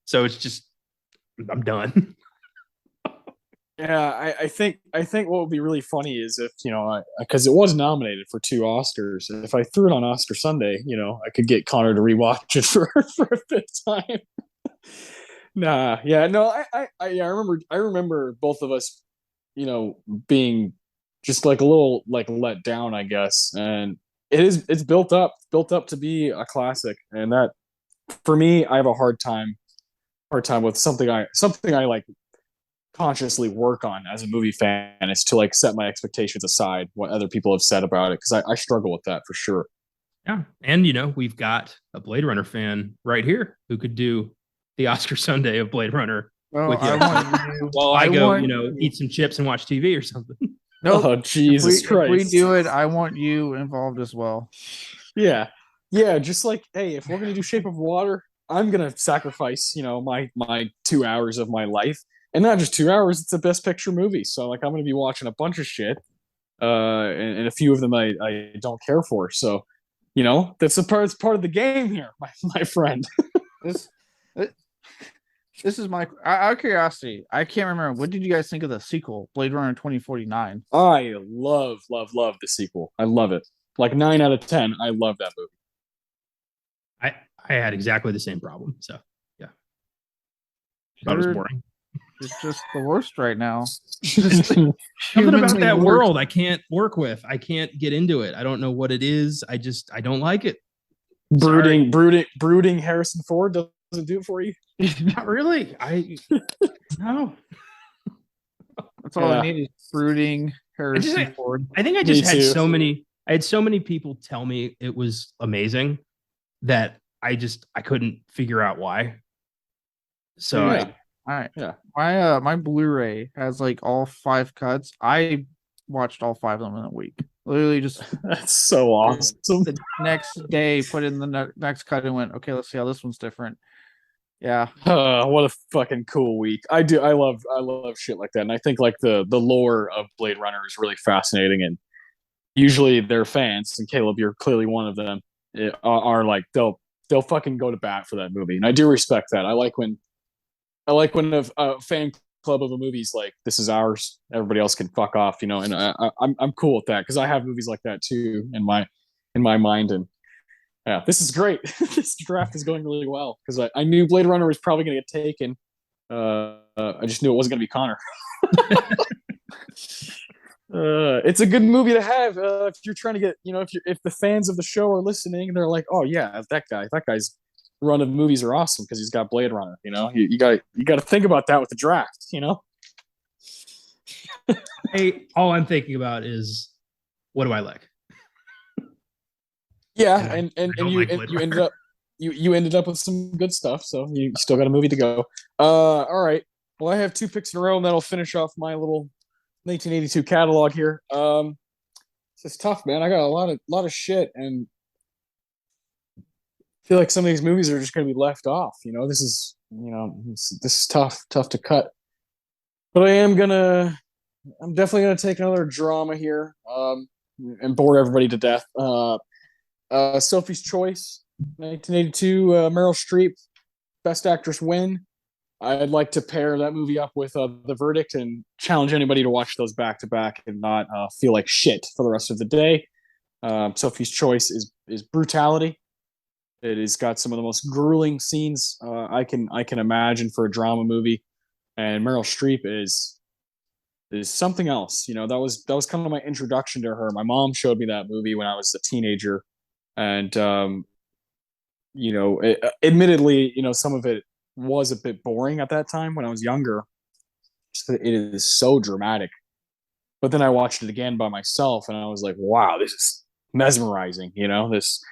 So it's just, I'm done. Yeah, I think what would be really funny is if, because it was nominated for 2 Oscars, and if I threw it on Oscar Sunday, I could get Connor to rewatch it for a 5th time. I remember both of us, being just like a little like let down, I guess, and it's built up to be a classic, and that for me, I have a hard time with something I like consciously work on as a movie fan is to like set my expectations aside what other people have said about it, because I struggle with that for sure. Yeah, and we've got a Blade Runner fan right here who could do the Oscar Sunday of Blade Runner with you. While I go, eat some chips and watch TV or something. No, oh Jesus Christ! If we do it, I want you involved as well. Yeah, just like, hey, if we're gonna do Shape of Water, I'm gonna sacrifice, my 2 hours of my life. And not just 2 hours, it's a Best Picture movie. So like I'm gonna be watching a bunch of shit. And a few of them I don't care for. So, that's it's part of the game here, my friend. This is my out of curiosity. I can't remember. What did you guys think of the sequel, Blade Runner 2049? I love the sequel. I love it. Like 9 out of 10. I love that movie. I had exactly the same problem. So yeah. Thought it was boring. It's just the worst right now. Something about that world I can't work with. I can't get into it. I don't know what it is. I don't like it. Brooding Harrison Ford doesn't do it for you? Not really. No. That's all I need is brooding Harrison Ford. I think I just had so many people tell me it was amazing that I couldn't figure out why. So my Blu-ray has like all 5 cuts. I watched all 5 of them in a week. Literally just that's so awesome. The next day, put in the next cut and went, okay, let's see how this one's different. Yeah. What a fucking cool week. I love shit like that. And I think like the lore of Blade Runner is really fascinating, and usually their fans, and Caleb, you're clearly one of them, are like they'll fucking go to bat for that movie. And I do respect that. I like when a fan club of a movie's like, this is ours, everybody else can fuck off, and I'm cool with that, because I have movies like that too in my mind. And yeah, this is great. This draft is going really well, because I knew Blade Runner was probably going to get taken. I just knew it wasn't going to be Connor. It's a good movie to have if you're trying to get, if the fans of the show are listening, they're like, oh yeah, that guy's run of movies are awesome because he's got Blade Runner. You got to think about that with the draft. Hey, all I'm thinking about is, what do I like? Yeah, and you ended up with some good stuff, so you still got a movie to go. All right. Well, I have 2 picks in a row, and that'll finish off my little 1982 catalog here. It's tough, man. I got a lot of shit, and I feel like some of these movies are just going to be left off. This is tough to cut. But I'm definitely gonna take another drama here, and bore everybody to death. Sophie's Choice, 1982, Meryl Streep, Best Actress win. I'd like to pair that movie up with The Verdict and challenge anybody to watch those back to back and not feel like shit for the rest of the day. Sophie's Choice is brutality. It has got some of the most grueling scenes I can imagine for a drama movie, and Meryl Streep is something else. That was kind of my introduction to her. My mom showed me that movie when I was a teenager, and admittedly, some of it was a bit boring at that time when I was younger. It is so dramatic. But then I watched it again by myself, and I was like, wow, this is mesmerizing. This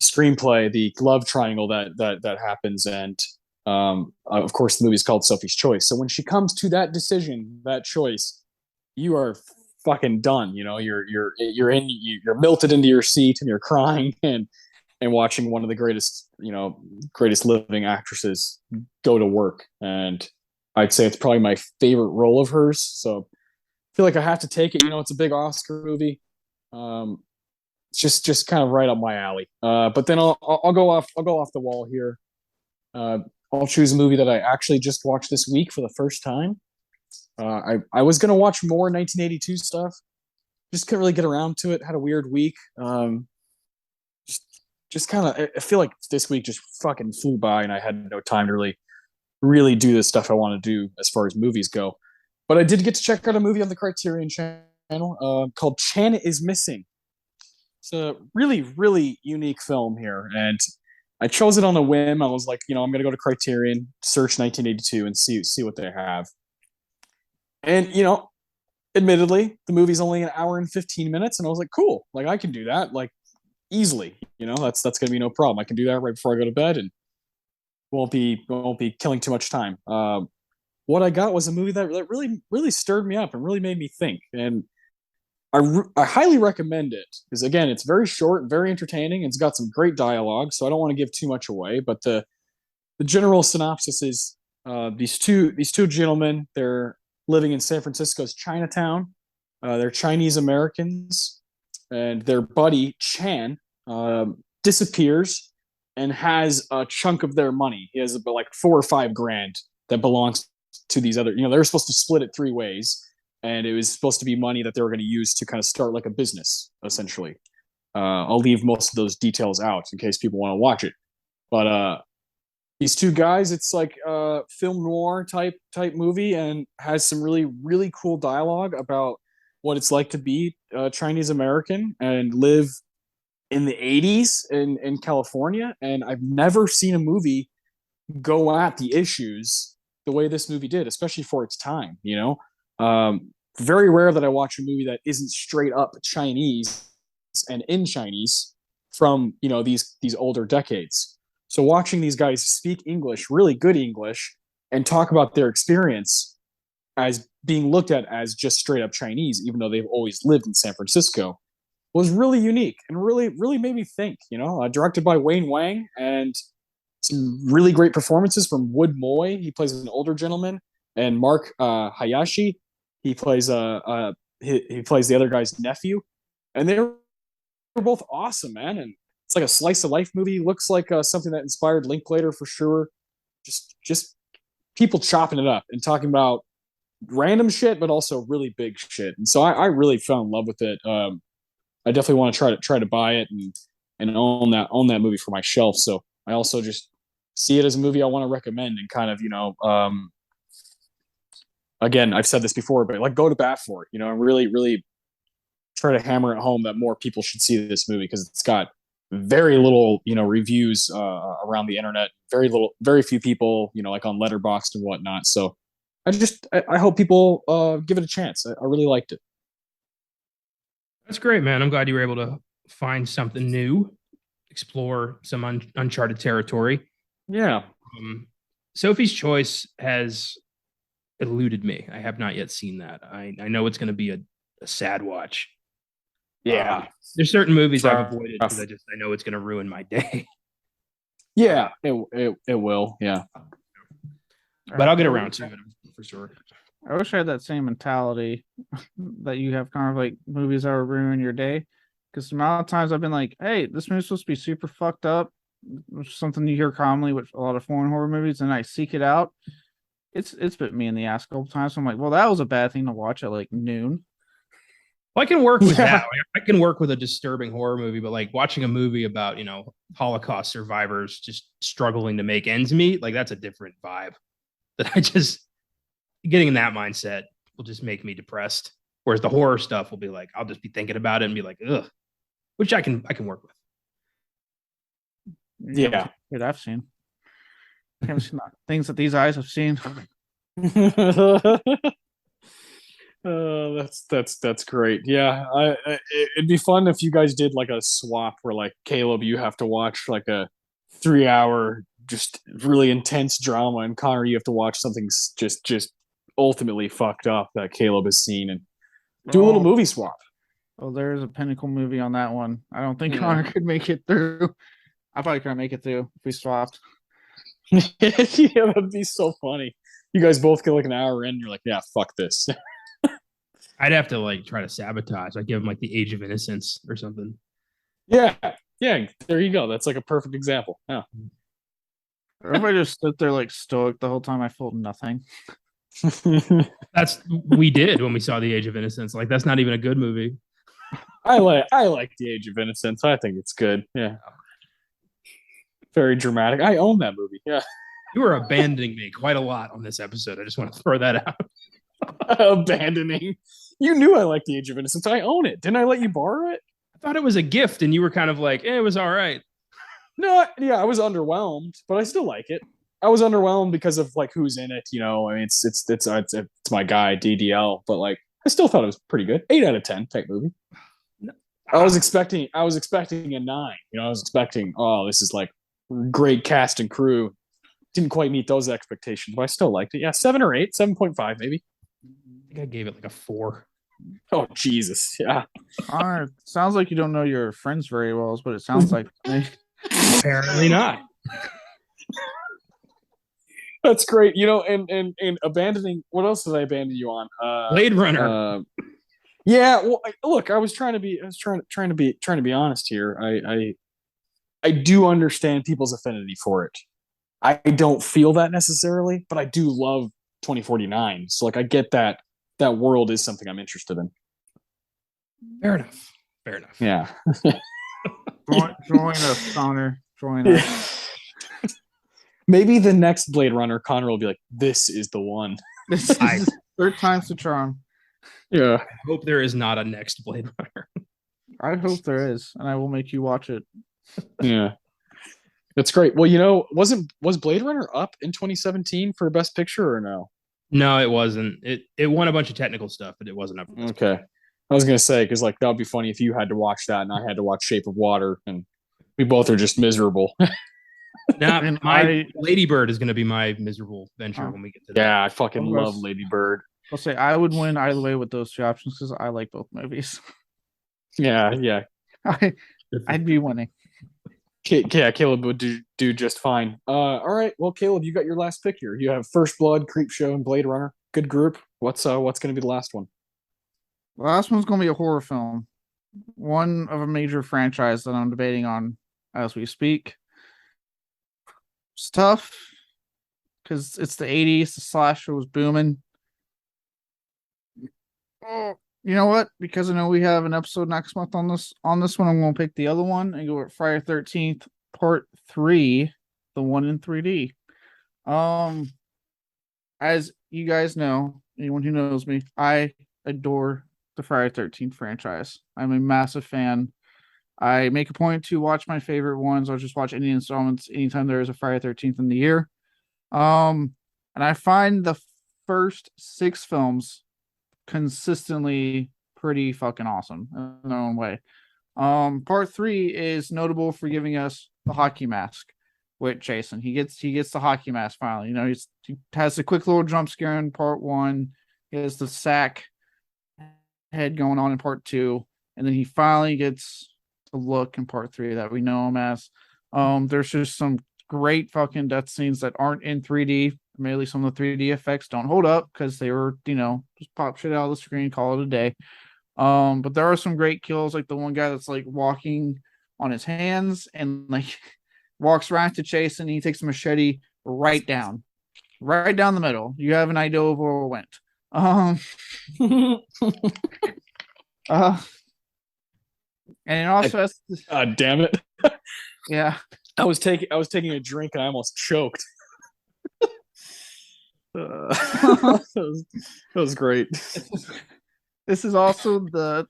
screenplay, the love triangle that happens, and of course, the movie's called Sophie's Choice. So when she comes to that decision, that choice, you are fucking done. You're melted into your seat, and you're crying and watching one of the greatest living actresses go to work. And I'd say it's probably my favorite role of hers. So I feel like I have to take it. It's a big Oscar movie. It's just kind of right up my alley. But then I'll go off the wall here. I'll choose a movie that I actually just watched this week for the first time. I was gonna watch more 1982 stuff, just couldn't really get around to it. Had a weird week. Just kind of, I feel like this week just fucking flew by, and I had no time to really do the stuff I want to do as far as movies go. But I did get to check out a movie on the Criterion channel called Chan is Missing. It's a really, really unique film here, and I chose it on a whim. I was like, I'm gonna go to Criterion, search 1982, and see what they have. And admittedly, the movie's only an hour and 15 minutes, and I was like, cool, like I can do that, like easily. That's gonna be no problem. I can do that right before I go to bed, and won't be killing too much time. What I got was a movie that really, really stirred me up and really made me think. And I highly recommend it because, again, it's very short, very entertaining. It's got some great dialogue, so I don't want to give too much away. But the general synopsis is these two gentlemen. They're living in San Francisco's Chinatown. They're Chinese Americans, and their buddy Chan disappears and has a chunk of their money. He has about like $4 or $5 grand that belongs to these other. They're supposed to split it 3 ways. And it was supposed to be money that they were going to use to kind of start like a business, essentially. I'll leave most of those details out in case people want to watch it. But these two guys, it's like a film noir type movie, and has some really, really cool dialogue about what it's like to be Chinese American and live in the 80s in California. And I've never seen a movie go at the issues the way this movie did, especially for its time. Very rare that I watch a movie that isn't straight up Chinese and in Chinese from these older decades. So watching these guys speak English, really good English, and talk about their experience as being looked at as just straight up Chinese, even though they've always lived in San Francisco, was really unique and really, really made me think. Directed by Wayne Wang, and some really great performances from Wood Moy. He plays an older gentleman, and Mark Hayashi. He plays he plays the other guy's nephew, and they were both awesome, man. And it's like a slice of life movie. Looks like something that inspired Linklater for sure. Just people chopping it up and talking about random shit, but also really big shit. And so I really fell in love with it. I definitely want to try to buy it and own that movie for my shelf. So I also just see it as a movie I want to recommend, and kind of again, I've said this before, but like go to bat for it, and really, really try to hammer it home that more people should see this movie, because it's got very little, reviews around the internet. Very few people, like on Letterboxd and whatnot. So I hope people give it a chance. I really liked it. That's great, man. I'm glad you were able to find something new, explore some uncharted territory. Yeah. Sophie's Choice has eluded me. I have not yet seen that. I know it's going to be a sad watch. Yeah. There's certain movies I've avoided because I know it's going to ruin my day. Yeah, it will. Yeah. But I'll get around to it for sure. I wish I had that same mentality that you have, kind of like movies that will ruin your day. Because the amount of times I've been like, hey, this movie's supposed to be super fucked up, which is something you hear commonly with a lot of foreign horror movies, and I seek it out. It's bit me in the ass a couple times. So I'm like, well, that was a bad thing to watch at like noon. Well, I can work with that. I can work with a disturbing horror movie, but like watching a movie about, Holocaust survivors just struggling to make ends meet, like that's a different vibe. That getting in that mindset will just make me depressed. Whereas the horror stuff will be like, I'll just be thinking about it and be like, ugh, which I can work with. Yeah. That I've seen. I haven't seen things that these eyes have seen. That's great. Yeah, it'd be fun if you guys did like a swap where like Caleb, you have to watch like a 3 hour just really intense drama, and Connor, you have to watch something just ultimately fucked up that Caleb has seen, and do a little movie swap. Oh, there's a pinnacle movie on that one. I don't think Connor could make it through. I probably couldn't make it through if we swapped. Yeah, that'd be so funny. You guys both get like an hour in, and you're like, yeah, fuck this. I'd have to like try to sabotage. I'd give him like the Age of Innocence or something. Yeah, there you go. That's like a perfect example. Yeah. Or if I just stood there like stoic the whole time, I felt nothing. That's we did when we saw the Age of Innocence. Like that's not even a good movie. I like the Age of Innocence. I think it's good. Yeah. Very dramatic. I own that movie. Yeah. You were abandoning me quite a lot on this episode. I just want to throw that out. Abandoning. You knew I liked the Age of Innocence. I own it. Didn't I let you borrow it? I thought it was a gift, and you were kind of like, it was all right. No, yeah, I was underwhelmed, but I still like it. I was underwhelmed because of like who's in it. You know, I mean, it's my guy DDL, but like I still thought it was pretty good. 8 out of 10 type movie. I was expecting a 9. You know, I was expecting, oh, this is like great cast and crew. Didn't quite meet those expectations, but I still liked it. Yeah, 7 or 8, 7.5 maybe. I think I gave it like a 4. Oh Jesus, yeah. Sounds like you don't know your friends very well, is what it sounds like to me. Apparently not. That's great. You know, and abandoning. What else did I abandon you on? Blade Runner. Yeah. Well, look, I was trying to be honest here. I do understand people's affinity for it. I don't feel that necessarily, but I do love 2049. So like, I get that world is something I'm interested in. Fair enough. Yeah. Join us, Connor. Join us. Maybe the next Blade Runner, Connor will be like, "This is the one." This is third time's the charm. Yeah. I hope there is not a next Blade Runner. I hope there is, and I will make you watch it. Yeah. That's great. Well, you know, was Blade Runner up in 2017 for Best Picture or no? No, it wasn't. It won a bunch of technical stuff, but it wasn't up. Okay. I was gonna say, because like that would be funny if you had to watch that and I had to watch Shape of Water, and we both are just miserable. Now, my Lady Bird is going to be my miserable venture when we get to that. Yeah, I fucking love Lady Bird. I'll say I would win either way with those two options because I like both movies. Yeah. I'd be winning. Yeah, Caleb would do just fine. All right. Well, Caleb, you got your last pick here. You have First Blood, Creepshow, and Blade Runner. Good group. What's going to be the last one? The last one's going to be a horror film. One of a major franchise that I'm debating on as we speak. It's tough because it's the 80s. The slasher was booming. You know what? Because I know we have an episode next month on this one, I'm going to pick the other one and go with Friday 13th Part 3, the one in 3D. As you guys know, anyone who knows me, I adore the Friday 13th franchise. I'm a massive fan. I make a point to watch my favorite ones. I'll just watch any installments anytime there is a Friday 13th in the year. And I find the first 6 films consistently pretty fucking awesome in their own way. Part 3 is notable for giving us the hockey mask with Jason. He gets the hockey mask finally. You know, he has a quick little jump scare in part 1. He has the sack head going on in part 2, and then he finally gets the look in part 3 that we know him as. There's just some great fucking death scenes that aren't in 3D. Mainly some of the 3D effects don't hold up because they were, just pop shit out of the screen, call it a day. But there are some great kills, like the one guy that's like walking on his hands and like walks right to Chase, and he takes a machete right down the middle. You have an idea of where it went. And it also has God damn it. Yeah. I was taking a drink and I almost choked. That was great. This is also the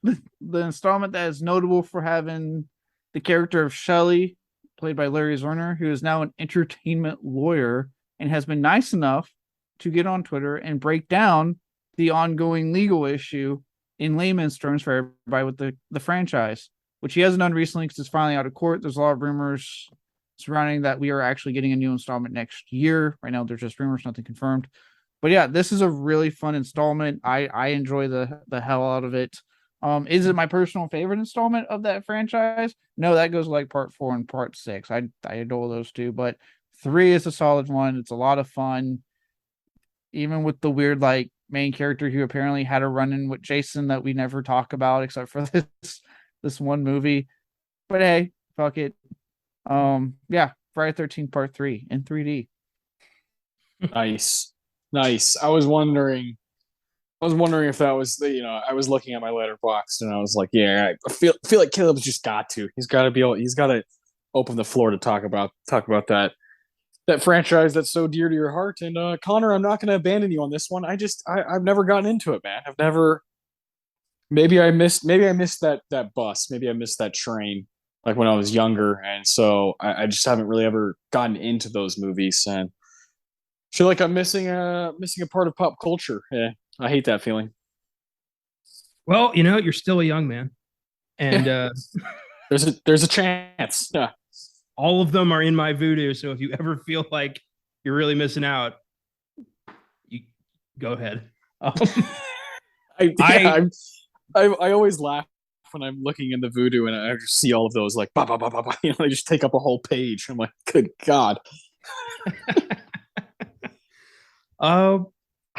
installment that is notable for having the character of Shelley played by Larry Zorner, who is now an entertainment lawyer and has been nice enough to get on Twitter and break down the ongoing legal issue in layman's terms for everybody with the franchise, which he hasn't done recently because it's finally out of court. There's a lot of rumors surrounding that we are actually getting a new installment next year. Right now, there's just rumors, nothing confirmed. But yeah, this is a really fun installment. I enjoy the hell out of it. Is it my personal favorite installment of that franchise? No, that goes like part 4 and part 6. I adore those two, but 3 is a solid one. It's a lot of fun. Even with the weird like main character who apparently had a run-in with Jason that we never talk about except for this one movie. But hey, fuck it. Yeah, Friday 13th Part 3 in 3D. Nice. I was wondering if that was I was looking at my letterbox and I was like, yeah, I feel like Caleb's just got to. He's got to open the floor to talk about that franchise that's so dear to your heart. And Connor, I'm not going to abandon you on this one. I've never gotten into it, man. Maybe I missed that bus. Maybe I missed that train like when I was younger. And so I just haven't really ever gotten into those movies and feel like I'm missing a part of pop culture. Yeah, I hate that feeling. Well, you're still a young man, and there's a chance. Yeah. All of them are in my voodoo. So if you ever feel like you're really missing out, you go ahead. I always laugh when I'm looking in the voodoo and I just see all of those like bah, bah, bah, bah, bah, they just take up a whole page. I'm like, good God. I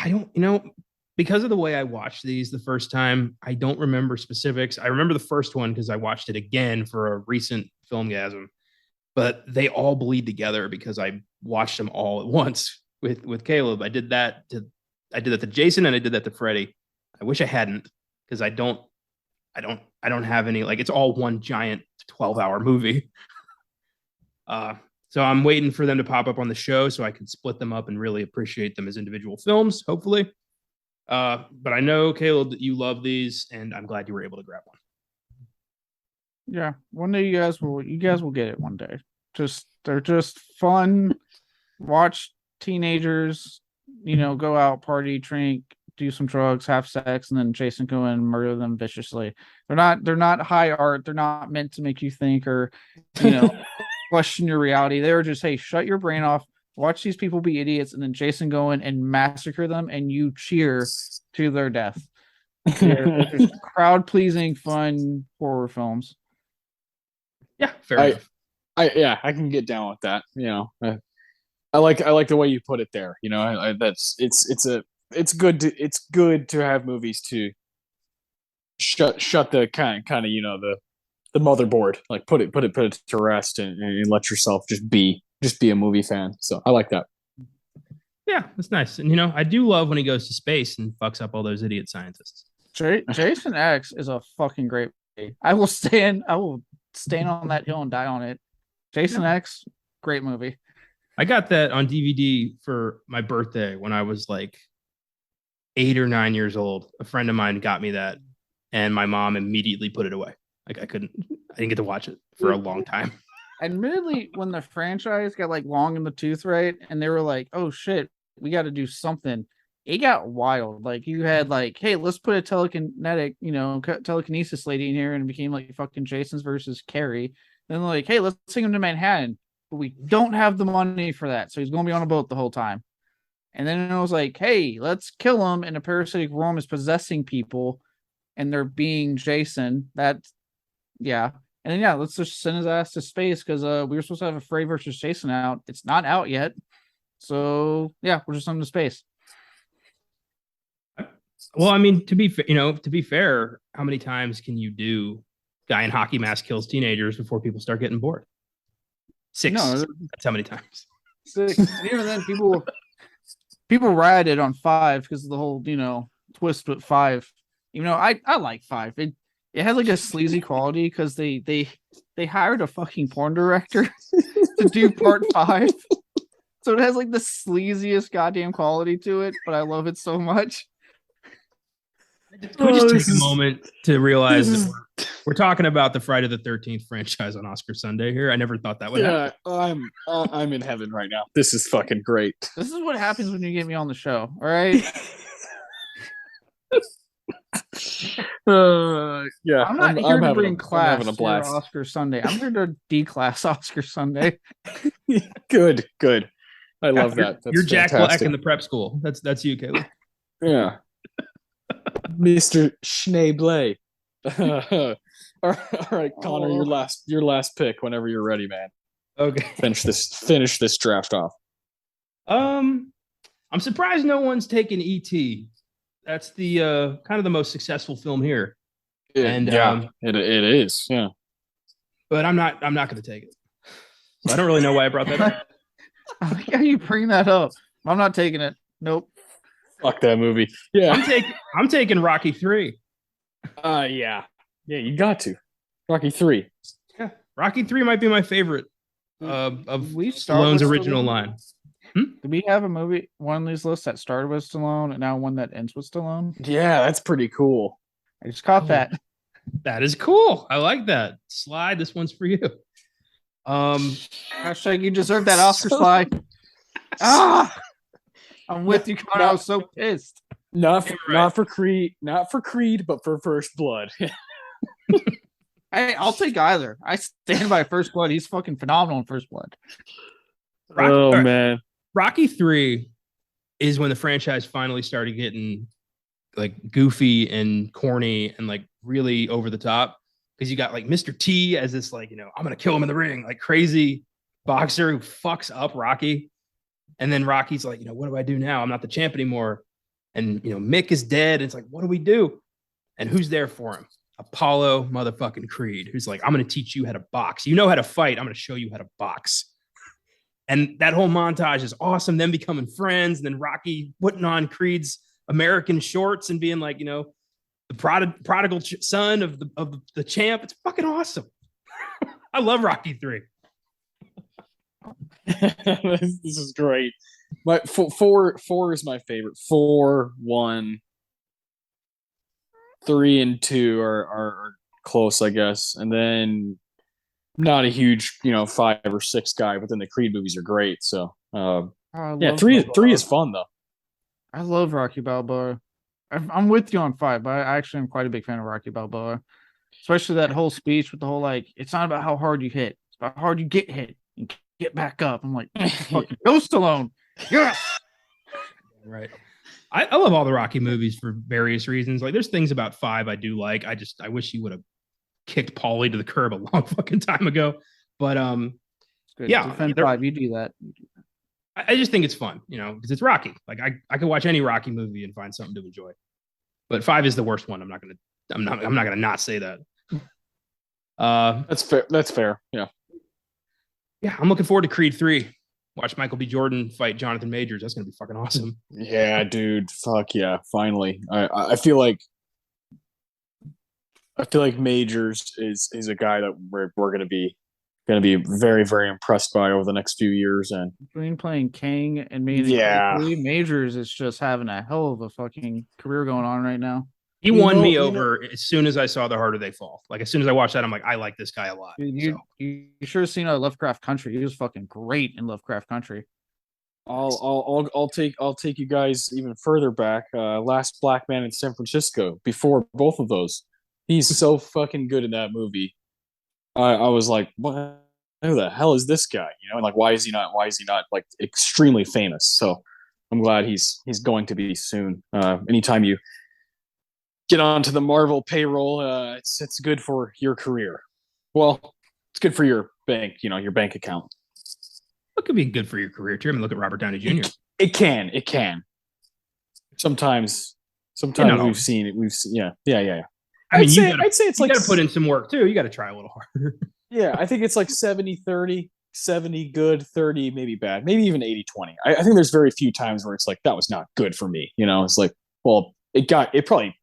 don't, because of the way I watched these the first time, I don't remember specifics. I remember the first one because I watched it again for a recent Filmgasm, but they all bleed together because I watched them all at once with Caleb. I did that to Jason and I did that to Freddy. I wish I hadn't because I don't have any, like, it's all one giant 12-hour movie. So I'm waiting for them to pop up on the show so I can split them up and really appreciate them as individual films, hopefully. But I know, Caleb, that you love these, and I'm glad you were able to grab one. Yeah, one day you guys will get it one day. They're just fun. Watch teenagers, go out, party, drink, do some drugs, have sex, and then Jason go in and murder them viciously. They're not high art. They're not meant to make you think or question your reality. They were just, hey, shut your brain off, watch these people be idiots, and then Jason go in and massacre them, and you cheer to their death. They're just crowd-pleasing, fun horror films. Yeah, fair enough. I can get down with that. I like the way you put it there. It's good to have movies to shut the kind of the motherboard, like put it to rest and let yourself just be a movie fan. So I like that. Yeah, that's nice. And I do love when he goes to space and fucks up all those idiot scientists. Jason X is a fucking great movie. I will stand on that hill and die on it. Jason X, great movie. I got that on DVD for my birthday when I was like 8 or 9 years old. A friend of mine got me that, and my mom immediately put it away. Like I didn't get to watch it for a long time. Admittedly, when the franchise got like long in the tooth, right, and they were like, "Oh shit, we got to do something," it got wild. Like you had like, "Hey, let's put a telekinesis lady in here," and it became like fucking Jason's versus Carrie. Then like, "Hey, let's sing him to Manhattan," but we don't have the money for that, so he's gonna be on a boat the whole time. And then it was like, "Hey, let's kill him," and a parasitic worm is possessing people, and they're being Jason. Yeah. And then, let's just send his ass to space because we were supposed to have a Freddy versus Jason out. It's not out yet. So, we'll just send him to space. Well, I mean, to be fair, how many times can you do guy in hockey mask kills teenagers before people start getting bored? 6. No, that's how many times. 6. And even then, people rioted on 5 because of the whole, twist with 5. I like 5. It has like a sleazy quality because they hired a fucking porn director to do part 5. So it has like the sleaziest goddamn quality to it, but I love it so much. Can we just take a moment to realize that We're talking about the Friday the 13th franchise on Oscar Sunday here. I never thought that would happen. I'm in heaven right now. This is fucking great. This is what happens when you get me on the show. All right. Yeah, I'm not here to bring class having a to blast. Oscar Sunday. I'm here to declass Oscar Sunday. Good. I love that. That's You're Jack Black fantastic. in the prep school. That's you, Caleb. Yeah. Mr. Schneeblay. All right, Connor, your last pick whenever you're ready, man. Okay. Finish this draft off. I'm surprised no one's taken E.T. That's the kind of the most successful film here. It is. Yeah. But I'm not going to take it. So I don't really know why I brought that up. How you bring that up? I'm not taking it. Nope. Fuck that movie. Yeah. I'm taking Rocky 3. Yeah, you got to. Rocky 3. Yeah. Rocky 3 might be my favorite of Stallone's original line. Do we have a movie, one of these lists that started with Stallone and now one that ends with Stallone? Yeah, that's pretty cool. I just caught that. That is cool. I like that. Slide, this one's for you. Hashtag you deserve that Oscar slide. I'm with you, Connor. I was so pissed. Not for Creed, but for First Blood. Hey, I'll take either. I stand by First Blood. He's fucking phenomenal in First Blood. Man. Rocky 3 is when the franchise finally started getting like goofy and corny and like really over the top, because you got like Mr. T as this like, I'm gonna kill him in the ring, like crazy boxer who fucks up Rocky. And then Rocky's like, what do I do now? I'm not the champ anymore. And Mick is dead. And it's like, what do we do? And who's there for him? Apollo motherfucking Creed, who's like, I'm gonna teach you how to box. You know how to fight. I'm gonna show you how to box. And that whole montage is awesome. Them becoming friends, and then Rocky putting on Creed's American shorts and being like, the prodigal son of the champ. It's fucking awesome. I love Rocky 3. This is great. But four is my favorite. 4, 1, 3, and 2 are close, I guess. And then not a huge, 5 or 6 guy, but then the Creed movies are great. So, yeah, three is fun though. I love Rocky Balboa. I'm with you on 5, but I actually am quite a big fan of Rocky Balboa, especially that whole speech with the whole like, it's not about how hard you hit, it's about how hard you get hit and get back up. I'm like, fucking go Stallone. Yes. Right. I love all the Rocky movies for various reasons. Like, there's things about 5 I do like. I wish he would have kicked Paulie to the curb a long fucking time ago. But yeah, defend 5. You do that. I just think it's fun, because it's Rocky. Like I could watch any Rocky movie and find something to enjoy. But 5 is the worst one. I'm not gonna not say that. That's fair. That's fair. Yeah. Yeah, I'm looking forward to Creed 3. Watch Michael B. Jordan fight Jonathan Majors. That's gonna be fucking awesome. Yeah, dude. Fuck yeah. Finally. I feel like Majors is a guy that we're gonna be very, very impressed by over the next few years. And between playing Kang and me, Majors is just having a hell of a fucking career going on right now. He won me over as soon as I saw The Harder They Fall. Like, as soon as I watched that, I'm like, I like this guy a lot. You sure seen Lovecraft Country? He was fucking great in Lovecraft Country. I'll take you guys even further back. Last Black Man in San Francisco. Before both of those, he's so fucking good in that movie. I was like, what? Who the hell is this guy? And like, why is he not like extremely famous? So I'm glad he's going to be soon. Anytime you get onto the Marvel payroll, it's good for your career. Well, it's good for your bank, your bank account. It could be good for your career too. I mean, look at Robert Downey Jr. It can. Sometimes we've seen it. Yeah. I'd say it's like, you got to put in some work too. You got to try a little harder. Yeah, I think it's like 70-30, 70 good, 30 maybe bad, maybe even 80-20. I think there's very few times where it's like, that was not good for me. It's like, well, it probably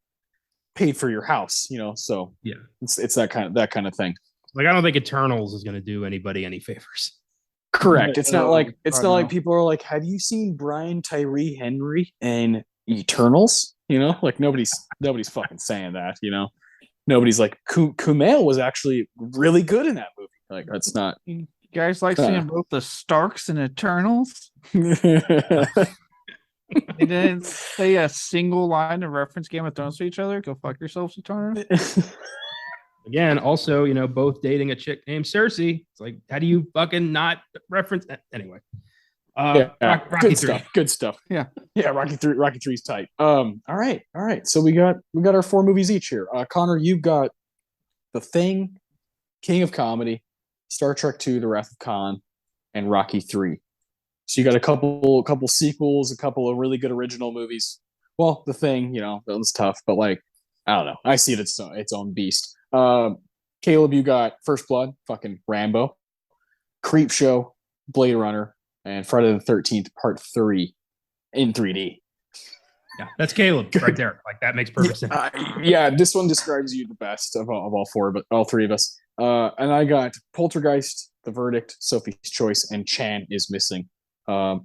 paid for your house, so yeah, it's that kind of thing. Like, I don't think Eternals is going to do anybody any favors. Correct. It's not like people are like, have you seen Brian Tyree Henry in Eternals? Like nobody's fucking saying that, nobody's like Kumail was actually really good in that movie. Like that's not. You guys like seeing both the Starks and Eternals? They didn't say a single line of reference Game of Thrones to each other. Go fuck yourselves, Eternals. Again, also, both dating a chick named Cersei. It's like, how do you fucking not reference that? Anyway. Rocky 3. Good stuff. Yeah. Rocky 3's tight. All right. So we got our 4 movies each here. Connor, you've got The Thing, King of Comedy, Star Trek 2, The Wrath of Khan, and Rocky 3. So you got a couple sequels, a couple of really good original movies. Well, The Thing, that one's tough, but like, I don't know. I see it its own beast. Caleb, you got First Blood, fucking Rambo, Creepshow, Blade Runner, and Friday the 13th Part 3 in 3D. Yeah, that's Caleb right there. Like that makes perfect sense. This one describes you the best of all 4, but all 3 of us. And I got Poltergeist, The Verdict, Sophie's Choice, and Chan is Missing. I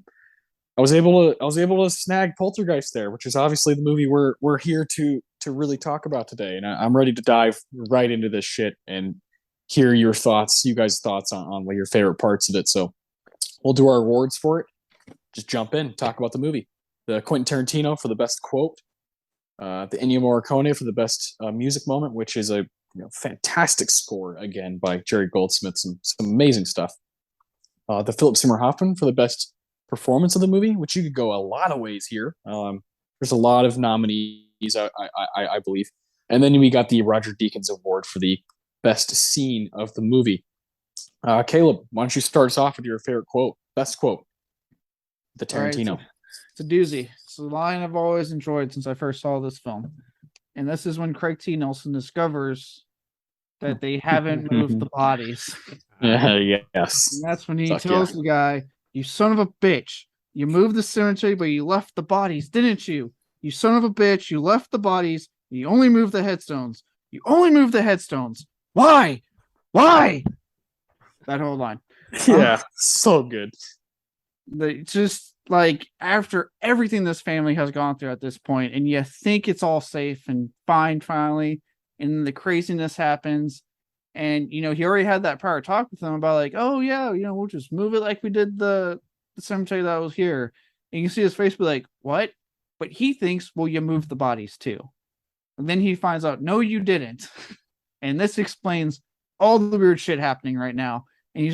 was able to snag Poltergeist there, which is obviously the movie we're here to really talk about today. And I'm ready to dive right into this shit and hear you guys' thoughts on your favorite parts of it. So we'll do our awards for it. Just jump in, talk about the movie. The Quentin Tarantino for the best quote, the Ennio Morricone for the best music moment, which is a fantastic score again by Jerry Goldsmith, some amazing stuff. The Philip Seymour Hoffman for the best performance of the movie, which you could go a lot of ways here. There's a lot of nominees, I believe. And then we got the Roger Deakins Award for the best scene of the movie. Caleb, why don't you start us off with your favorite quote, best quote, the Tarantino. Right, it's a doozy. It's a line I've always enjoyed since I first saw this film. And this is when Craig T. Nelson discovers that they haven't moved the bodies. Yes. And that's when he tells the guy, "You son of a bitch. You moved the cemetery, but you left the bodies, didn't you? You son of a bitch. You left the bodies. You only moved the headstones. You only moved the headstones. Why? Why?" That whole line. Yeah, so good. Just like after everything this family has gone through at this point, and you think it's all safe and fine finally, and then the craziness happens. And, he already had that prior talk with them about like, oh, yeah, we'll just move it like we did the cemetery that was here. And you can see his face be like, what? But he thinks, well, you moved the bodies too. And then he finds out, no, you didn't. And this explains all the weird shit happening right now. And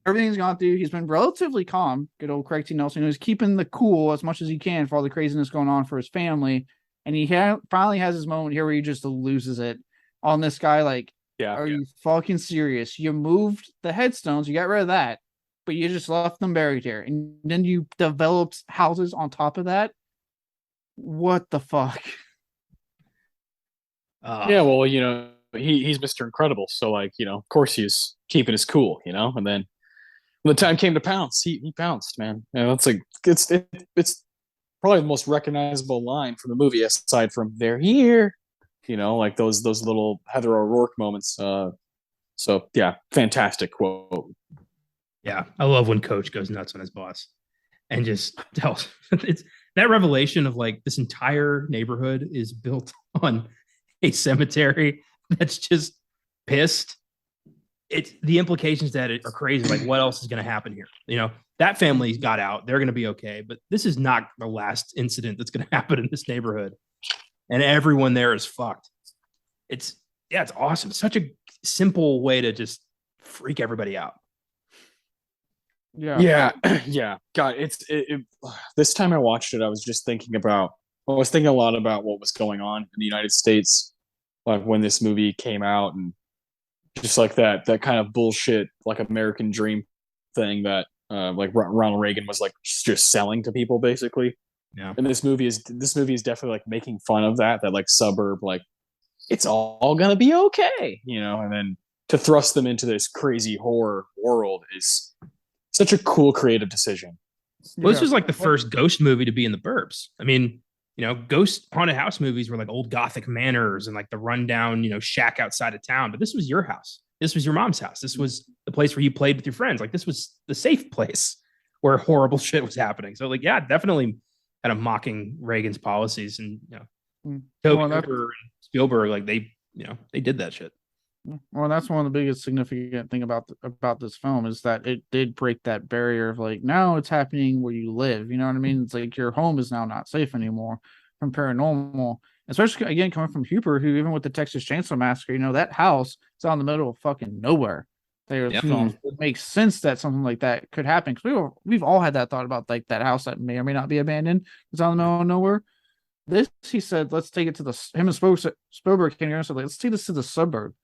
everything's gone through. He's been relatively calm. Good old Craig T. Nelson. He's keeping the cool as much as he can for all the craziness going on for his family. And he finally has his moment here where he just loses it on this guy. Like, are you fucking serious? You moved the headstones. You got rid of that, but you just left them buried here. And then you developed houses on top of that. What the fuck? Well, he's Mr. Incredible. So like, of course he's keeping his cool, and then when the time came to pounce, he pounced, man. It's like, it's probably the most recognizable line from the movie aside from "they're here." Like those little Heather O'Rourke moments. So yeah, fantastic quote. Yeah, I love when Coach goes nuts on his boss and just tells it's that revelation of like this entire neighborhood is built on a cemetery that's just pissed. It's the implications that are crazy. Like, what else is going to happen here? That family got out; they're going to be okay. But this is not the last incident that's going to happen in this neighborhood. And everyone there is fucked. It's awesome. Such a simple way to just freak everybody out. Yeah. God, this time I watched it, I was thinking a lot about what was going on in the United States, like when this movie came out, and just like that kind of bullshit, like American dream thing that like Ronald Reagan was like just selling to people basically. Yeah. And this movie is definitely like making fun of that like suburb, like it's all gonna be okay, and then to thrust them into this crazy horror world is such a cool creative decision. Well, this was like the first ghost movie to be in the burbs. I mean, ghost haunted house movies were like old Gothic manors and like the rundown, shack outside of town. But this was your house. This was your mom's house. This was the place where you played with your friends. Like this was the safe place where horrible shit was happening. So like, yeah, definitely kind of mocking Reagan's policies, and Tobe Hooper and Spielberg, like they they did that shit. Well, that's one of the biggest significant thing about this film is that it did break that barrier of like now it's happening where you live. You know what I mean? It's like your home is now not safe anymore from paranormal. Especially again coming from Hooper, who even with the Texas Chainsaw Massacre, that house is out in the middle of fucking nowhere. Yep. Films. It makes sense that something like that could happen because we've all had that thought about like that house that may or may not be abandoned. It's out in the middle of nowhere. This, he said, let's take it to him and Spielberg came here and said, let's take this to the suburb.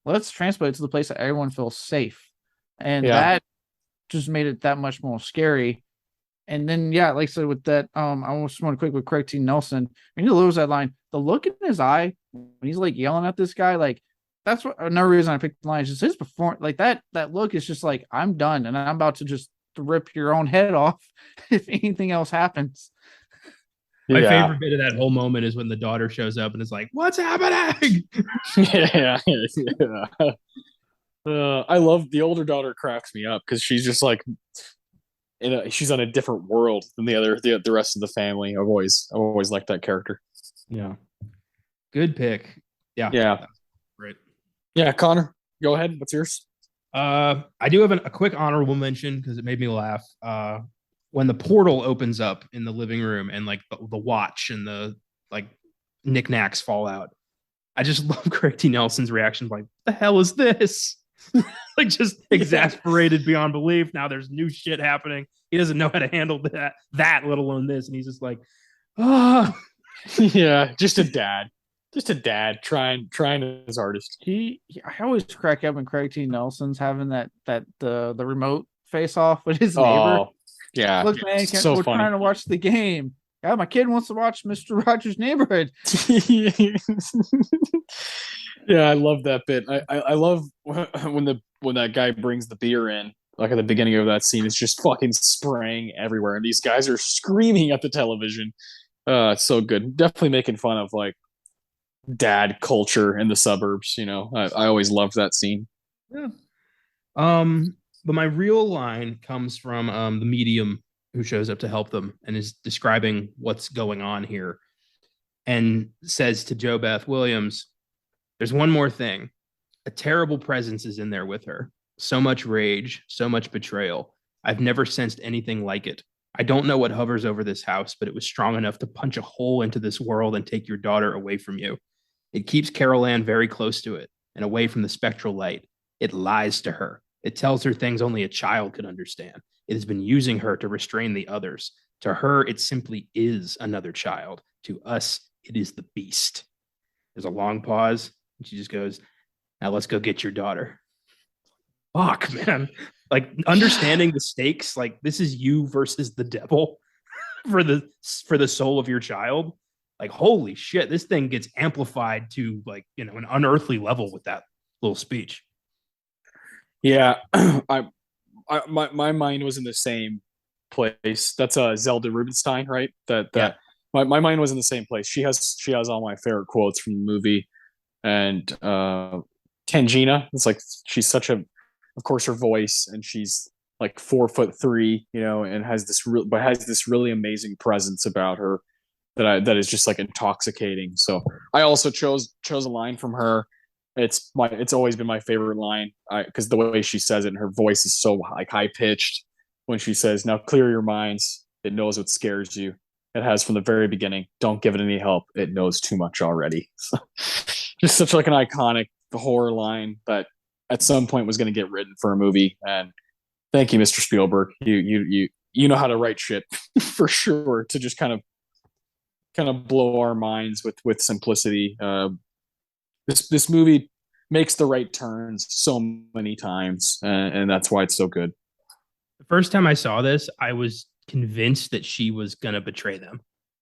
Let's transport it to the place that everyone feels safe. And that just made it that much more scary. And then, like I said, with that, I almost want to quick with Craig T. Nelson. When he loses that line, the look in his eye when he's like yelling at this guy, like that's another reason I picked the line. Is just his performance, like that look is just like I'm done and I'm about to just rip your own head off if anything else happens. My favorite bit of that whole moment is when the daughter shows up and is like, "What's happening?" I love the older daughter. Cracks me up because she's just like, she's on a different world than the rest of the family. I've always liked that character. Yeah, good pick. Yeah, great. Yeah, Connor, go ahead. What's yours? I do have a quick honorable mention because it made me laugh. When the portal opens up in the living room and like the watch and the like knickknacks fall out. I just love Craig T. Nelson's reaction. Like, the hell is this? Like just exasperated beyond belief. Now there's new shit happening. He doesn't know how to handle that, let alone this. And he's just like, yeah, just a dad trying his hardest. I always crack up when Craig T. Nelson's having the remote face off with his neighbor. Yeah. Look, man, we're trying to watch the game. Yeah, my kid wants to watch Mr. Rogers' Neighborhood. Yeah, I love that bit. I love when that guy brings the beer in, like at the beginning of that scene, it's just fucking spraying everywhere, and these guys are screaming at the television. It's so good. Definitely making fun of like dad culture in the suburbs. I always loved that scene. Yeah. But my real line comes from the medium who shows up to help them and is describing what's going on here and says to Jo Beth Williams, "There's one more thing. A terrible presence is in there with her. So much rage, so much betrayal. I've never sensed anything like it. I don't know what hovers over this house, but it was strong enough to punch a hole into this world and take your daughter away from you. It keeps Carol Ann very close to it and away from the spectral light. It lies to her. It tells her things only a child could understand. It has been using her to restrain the others. To her, it simply is another child. To us, it is the beast." There's a long pause, and she just goes, "Now let's go get your daughter." Fuck, man. Like understanding the stakes, like this is you versus the devil for the soul of your child. Like, holy shit, this thing gets amplified to like, an unearthly level with that little speech. Yeah, my mind was in the same place. That's Zelda Rubinstein, right? My mind was in the same place. She has all my favorite quotes from the movie, and Tangina. It's like she's such of course her voice, and she's like 4'3", and has this really amazing presence about her that is just like intoxicating. So I also chose a line from her. It's always been my favorite line because the way she says it and her voice is so like high pitched when she says, "Now clear your minds. It knows what scares you. It has from the very beginning. Don't give it any help. It knows too much already." So, just such like an iconic horror line that at some point was going to get written for a movie. And thank you, Mr. Spielberg. You know how to write shit for sure to just kind of blow our minds with simplicity. This movie makes the right turns so many times, and that's why it's so good. The first time I saw this, I was convinced that she was gonna betray them,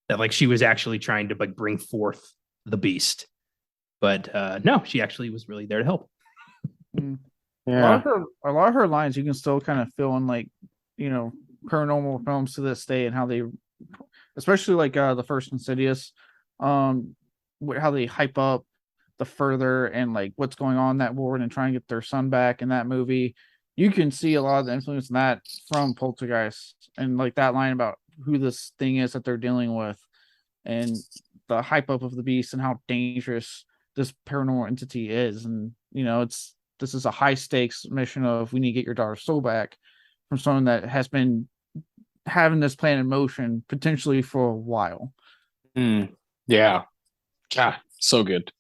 that like she was actually trying to like bring forth the beast, but no, she actually was really there to help. Yeah, a lot of her lines you can still kind of feel in like paranormal films to this day, and how they, especially like the first Insidious, how they hype up the further and like what's going on in that world and trying to get their son back in that movie. You can see a lot of the influence in that from Poltergeist, and like that line about who this thing is that they're dealing with and the hype up of the beast and how dangerous this paranormal entity is. And this is a high stakes mission of, we need to get your daughter's soul back from someone that has been having this plan in motion potentially for a while. Yeah. God, so good.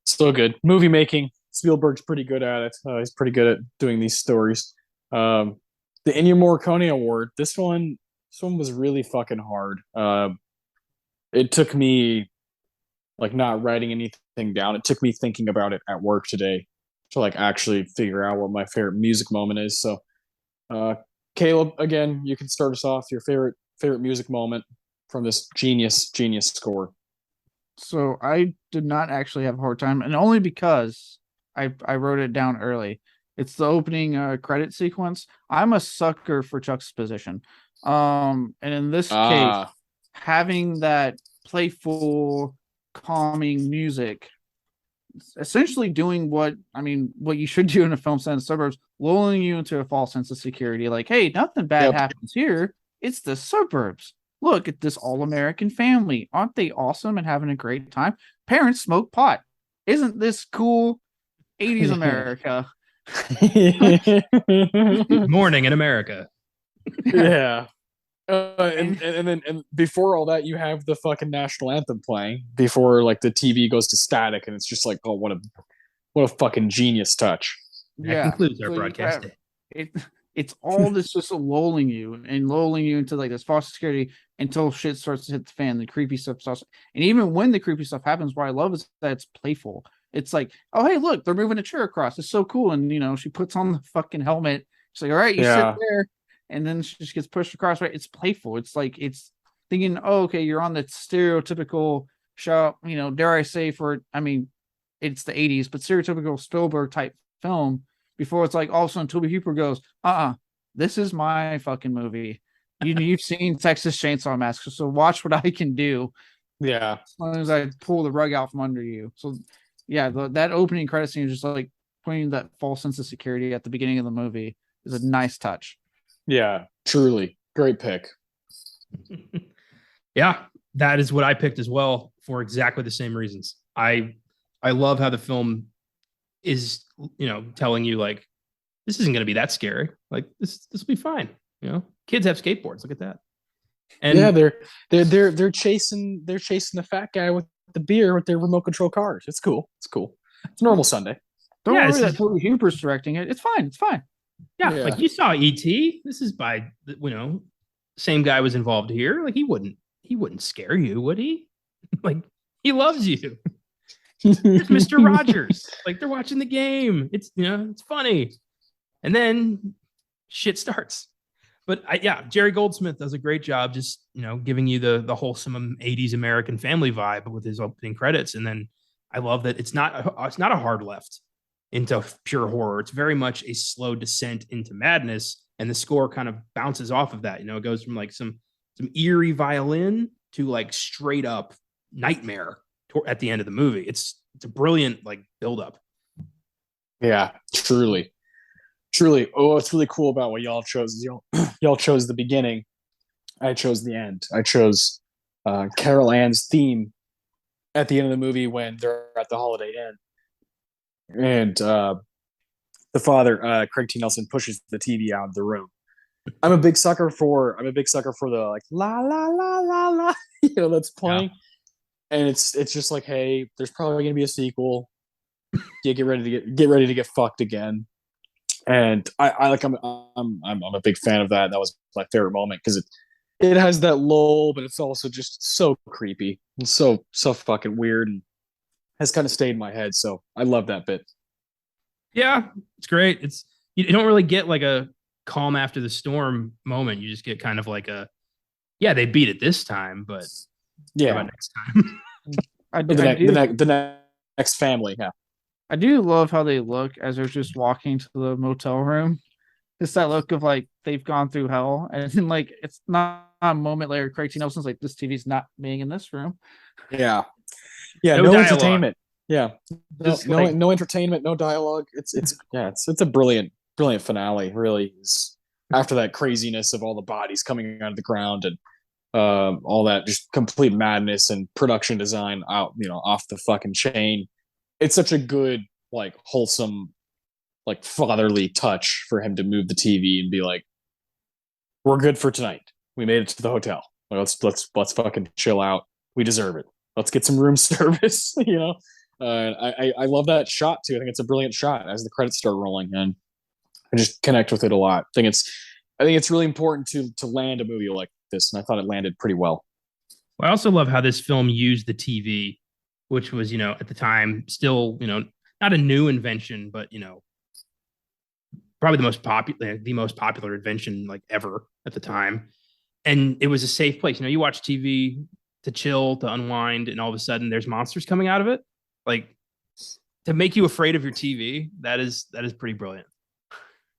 So good. Movie making. Spielberg's pretty good at it. He's pretty good at doing these stories. The Ennio Morricone Award. This one was really fucking hard. It took me like not writing anything down. It took me thinking about it at work today to like actually figure out what my favorite music moment is. So, Caleb, again, you can start us off. Your favorite music moment from this genius score. So I did not actually have a hard time, and only because I wrote it down early. It's the opening credit sequence. I'm a sucker for juxtaposition. And in this case, having that playful, calming music, essentially doing what you should do in a film set in the suburbs, lulling you into a false sense of security. Like, hey, nothing bad happens here. It's the suburbs. Look at this all-American family. Aren't they awesome and having a great time? Parents smoke pot. Isn't this cool? 80s America. Morning in America. Yeah. And then before all that, you have the fucking national anthem playing before like the TV goes to static, and it's just like, oh, what a fucking genius touch. That concludes our broadcast day. It's all this just lulling you into like this false security until shit starts to hit the fan. The creepy stuff starts, and even when the creepy stuff happens, what I love is that it's playful. It's like, oh hey, look, they're moving a chair across. It's so cool, and she puts on the fucking helmet. She's like, all right, you sit there, and then she just gets pushed across. Right, it's playful. It's like it's thinking, oh okay, you're on the stereotypical show. Dare I say it's the 80s, but stereotypical Spielberg type film. Before it's like all of a sudden Tobe Hooper goes, this is my fucking movie. You've seen Texas Chainsaw Massacre, so watch what I can do. Yeah. As long as I pull the rug out from under you. So yeah, that opening credit scene is just like putting that false sense of security at the beginning of the movie is a nice touch. Yeah, truly. Great pick. Yeah, that is what I picked as well for exactly the same reasons. I love how the film is, telling you like, this isn't going to be that scary. Like this will be fine. Kids have skateboards. Look at that. And yeah, they're chasing the fat guy with the beer with their remote control cars. It's cool. It's a normal Sunday. Don't worry that Tobe Hooper's directing it. It's fine. Yeah, like you saw E.T. This is by same guy was involved here. Like he wouldn't scare you, would he? Like he loves you. There's Mr. Rogers. Like they're watching the game. It's it's funny. And then shit starts. But Jerry Goldsmith does a great job just, giving you the wholesome 80s American family vibe with his opening credits. And then I love that it's not a hard left into pure horror. It's very much a slow descent into madness. And the score kind of bounces off of that. It goes from like some eerie violin to like straight up nightmare at the end of the movie. It's a brilliant like buildup. Yeah, truly. Oh, what's really cool about what y'all chose. Y'all chose the beginning. I chose the end. I chose Carol Ann's theme at the end of the movie when they're at the Holiday Inn, and the father, Craig T. Nelson, pushes the TV out of the room. I'm a big sucker for the like la la la la la that's playing. Yeah. And it's just like, hey, there's probably gonna be a sequel. You get ready to get fucked again. And I'm a big fan of that. That was my favorite moment because it has that lull, but it's also just so creepy and so fucking weird, and has kind of stayed in my head. So I love that bit. Yeah, it's great. You don't really get like a calm after the storm moment. You just get kind of like they beat it this time, but how about next time? The next family, yeah. I do love how they look as they're just walking to the motel room. It's that look of like they've gone through hell, and then like it's not a moment later. Craig T. Nelson's like, this TV's not being in this room. Yeah, no entertainment. Yeah, no entertainment, no dialogue. It's a brilliant finale. Really, after that craziness of all the bodies coming out of the ground, and all that just complete madness and production design out, off the fucking chain. It's such a good, like, wholesome, like, fatherly touch for him to move the TV and be like, we're good for tonight. We made it to the hotel. Like, let's fucking chill out. We deserve it. Let's get some room service. I love that shot too. I think it's a brilliant shot as the credits start rolling, and I just connect with it a lot. I think it's really important to land a movie like this, and I thought it landed pretty well. I also love how this film used the TV, which was, at the time still, not a new invention, but, probably the most popular invention like ever at the time. And it was a safe place. You watch TV to chill, to unwind, and all of a sudden there's monsters coming out of it. Like, to make you afraid of your TV, that is pretty brilliant.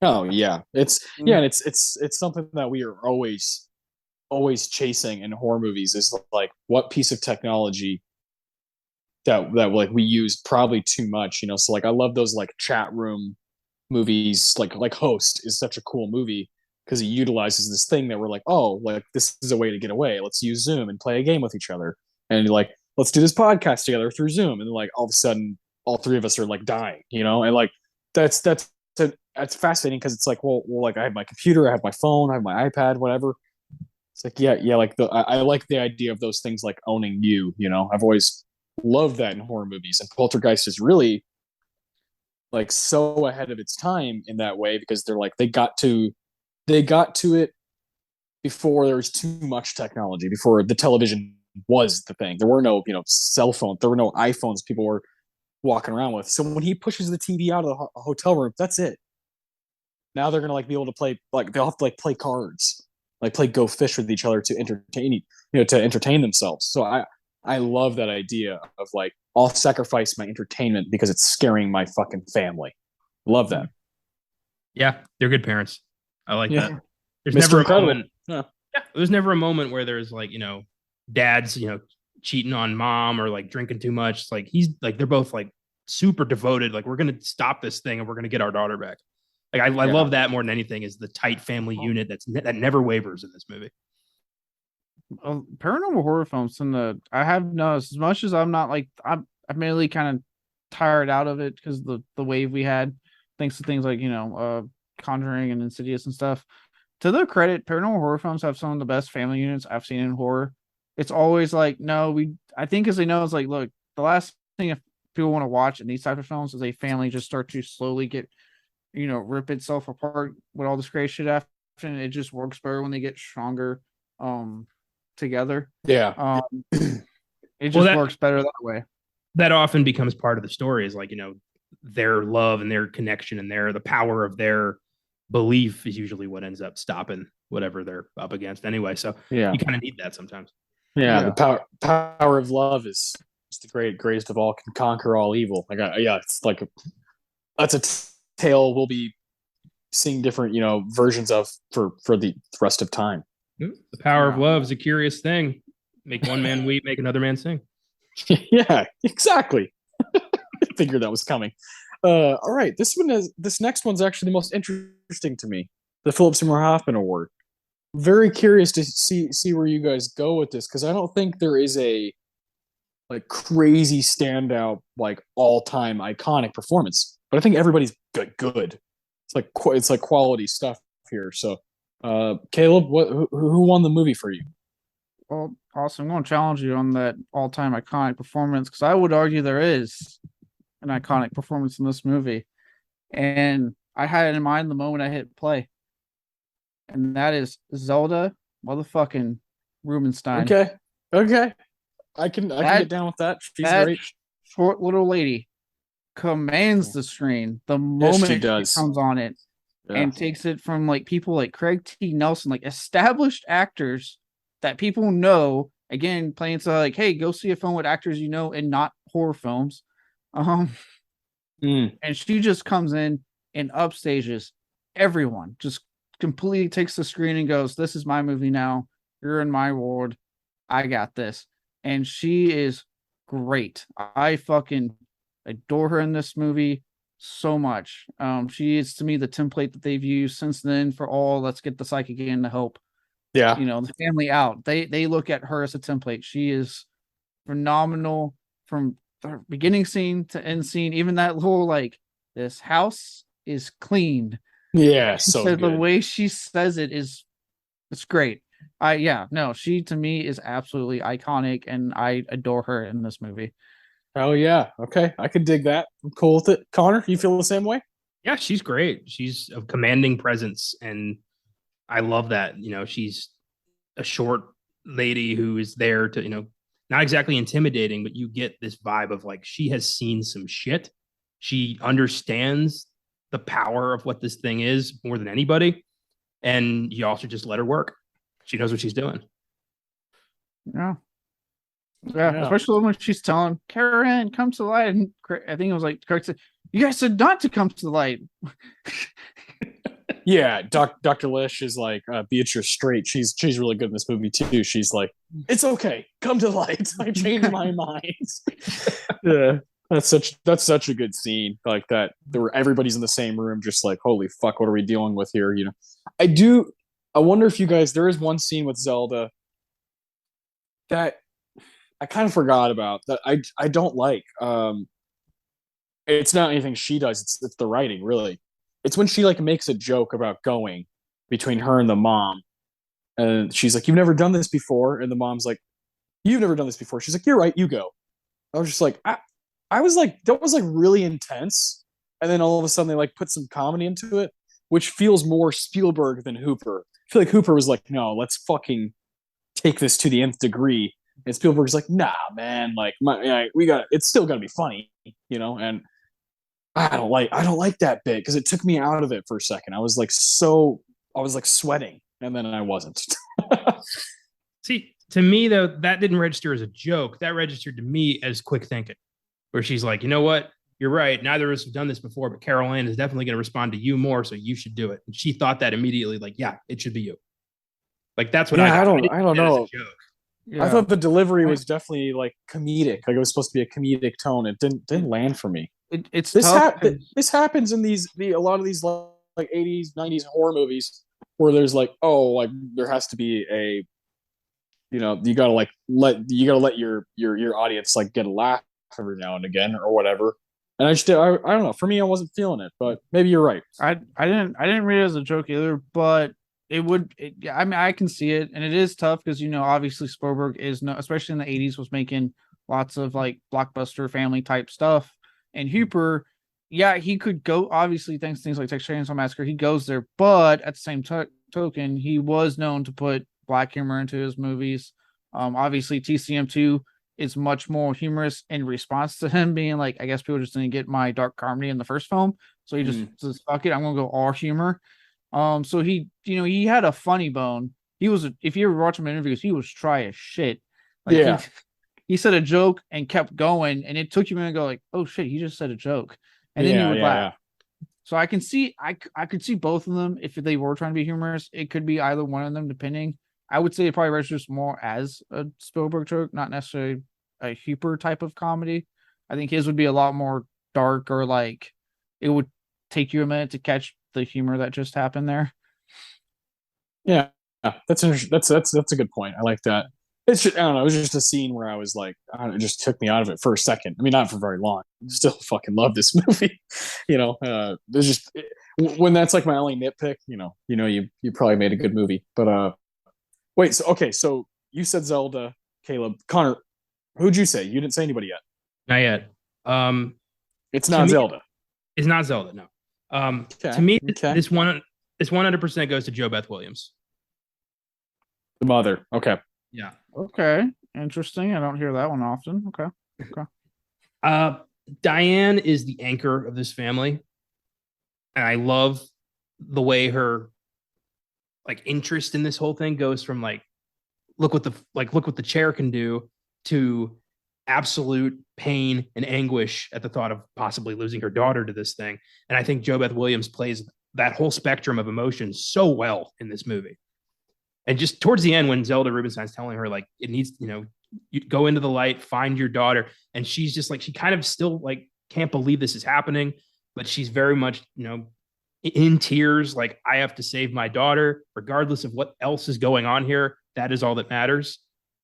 Oh yeah. And it's something that we are always chasing in horror movies, is like, what piece of technology that like we use probably too much, so like I love those like chat room movies, like Host is such a cool movie because it utilizes this thing that we're like, oh, like this is a way to get away. Let's use Zoom and play a game with each other, and like, let's do this podcast together through Zoom, and like all of a sudden all three of us are like dying, and like that's fascinating because it's like, well, like I have my computer, I have my phone, I have my iPad, whatever. It's like, yeah, like I like the idea of those things like owning you. I've always loved that in horror movies, and Poltergeist is really like so ahead of its time in that way, because they're like, they got to it before there was too much technology, before the television was the thing. There were no cell phones, there were no iPhones people were walking around with. So when he pushes the TV out of the hotel room, that's it. Now they're gonna like be able to play, like they'll have to like play cards, like play Go Fish with each other to entertain themselves. So I love that idea of like, I'll sacrifice my entertainment because it's scaring my fucking family. Love that. Yeah, they're good parents. I like that. There's Mr. never Incredible. a moment. Yeah, there's never a moment where there's like, dads, cheating on mom or like drinking too much. It's like they're both like super devoted. Like, we're gonna stop this thing and we're gonna get our daughter back. Like, I love that more than anything, is the tight family unit that never wavers in this movie. Paranormal horror films, and I have noticed, as much as I'm not like, I'm mainly kind of tired out of it because the wave we had, thanks to things like Conjuring and Insidious and stuff. To their credit, paranormal horror films have some of the best family units I've seen in horror. It's always like, I think, because they know, it's like, look, the last thing if people want to watch in these type of films is a family just start to slowly get, rip itself apart with all this crazy shit after, and it just works better when they get stronger together. Yeah. It just works better that way. That often becomes part of the story, is like, their love and their connection and the power of their belief is usually what ends up stopping whatever they're up against anyway. So yeah, you kind of need that sometimes. Yeah. The power of love is the greatest of all, can conquer all evil. Like, it's like that's a tale we'll be seeing different versions of for the rest of time. The power of love is a curious thing. Make one man weep, make another man sing. Yeah, exactly. I figured that was coming. All right, this next one's actually the most interesting to me. The Philip Seymour Hoffman Award. Very curious to see where you guys go with this, because I don't think there is a like crazy standout, like all-time iconic performance, but I think everybody's good. It's like quality stuff here. So, Caleb, who won the movie for you? Well, awesome. I'm going to challenge you on that all-time iconic performance, because I would argue there is an iconic performance in this movie, and I had it in mind the moment I hit play, and that is Zelda motherfucking Rubinstein. Okay, I can get down with that. She's great. Short little lady commands the screen the moment she comes on it, and takes it from like people like Craig T. Nelson, like established actors that people know, again, playing to like, hey, go see a film with actors and not horror films. And she just comes in and upstages everyone, just completely takes the screen and goes, this is my movie now. You're in my world. I got this. And she is great. I fucking adore her in this movie so much. She is, to me, the template that they've used since then for all let's get the psychic in to help. Yeah. The family out. They look at her as a template. She is phenomenal from the beginning scene to end scene. Even that little like, this house is clean. Yeah, She so said the good. way she says it's great. She to me is absolutely iconic, and I adore her in this movie. Oh yeah. Okay. I could dig that. I'm cool with it. Connor, you feel the same way? Yeah, she's great. She's a commanding presence, and I love that. She's a short lady who is there to, not exactly intimidating, but you get this vibe of like she has seen some shit. She understands the power of what this thing is more than anybody. And you also just let her work. She knows what she's doing. Yeah. Yeah, especially when she's telling Karen, come to the light. And I think it was like Kirk said, you guys said not to come to the light. Yeah, Dr. Lish is like Beatrice Straight. She's really good in this movie too. She's like, it's okay, come to the light. I changed my mind. Yeah, that's such a good scene. Like that, everybody's in the same room, just like, holy fuck, what are we dealing with here? I wonder if you guys. There is one scene with Zelda that I kind of forgot about that I don't like. It's not anything she does. It's the writing, really. It's when she like makes a joke about going between her and the mom, and she's like, "You've never done this before," and the mom's like, "You've never done this before." She's like, "You're right, you go." I was just like, I was like, that was like really intense, and then all of a sudden they like put some comedy into it, which feels more Spielberg than Hooper. I feel like Hooper was like, "No, let's fucking take this to the nth degree," and Spielberg's like, "Nah, man, like it's still gotta be funny, and." I don't like that bit because it took me out of it for a second. I was like sweating, and then I wasn't. See, to me though, that didn't register as a joke. That registered to me as quick thinking, where she's like, you know what? You're right. Neither of us have done this before, but Carol Ann is definitely going to respond to you more, so you should do it. And she thought that immediately, like, yeah, it should be you. Like that's what I don't know. Yeah. I thought the delivery was definitely like comedic. Like it was supposed to be a comedic tone. It didn't land for me. It's This tough. this happens in a lot of these like 80s, 90s horror movies where there's like, oh, like there has to be a, you gotta let your audience like get a laugh every now and again or whatever. And I don't know. For me, I wasn't feeling it, but maybe you're right. I didn't read it as a joke either, but I mean, I can see it, and it is tough because obviously Spielberg is especially in the 80s, was making lots of like blockbuster family type stuff, and Hooper, yeah, he could go, obviously things like Texas Chainsaw Massacre, he goes there, but at the same token, he was known to put black humor into his movies. Obviously TCM2 is much more humorous in response to him being like, I guess people just didn't get my dark comedy in the first film, so he just says, fuck it, I'm gonna go all humor. So he had a funny bone. He was, if you ever watch him in interviews, he was try as shit. Like, yeah. He said a joke and kept going, and it took you a minute to go like, oh shit, he just said a joke, and then you would laugh. So I can see, I could see both of them if they were trying to be humorous. It could be either one of them, depending. I would say it probably registers more as a Spielberg joke, not necessarily a Hooper type of comedy. I think his would be a lot more dark, or like it would take you a minute to catch the humor that just happened there. Yeah, that's interesting. That's a good point. I like that. It's just, I don't know. It was just a scene where I was like, it just took me out of it for a second. I mean, not for very long. I still fucking love this movie. There's just when that's like my only nitpick. You probably made a good movie. But wait. So you said Zelda, Caleb, Connor. Who'd you say? You didn't say anybody yet. Not yet. It's not Zelda. It's not Zelda. No. Okay, to me, okay. this 100% goes to JoBeth Williams. The mother. Okay. Yeah. Okay. Interesting. I don't hear that one often. Okay. Diane is the anchor of this family, and I love the way her like interest in this whole thing goes from like look what the chair can do to absolute pain and anguish at the thought of possibly losing her daughter to this thing. And I think JoBeth Williams plays that whole spectrum of emotions so well in this movie. And just towards the end, when Zelda Rubinstein's telling her, like, it needs, you go into the light, find your daughter. And she's just like, she kind of still like can't believe this is happening, but she's very much, in tears, like, I have to save my daughter, regardless of what else is going on here. That is all that matters.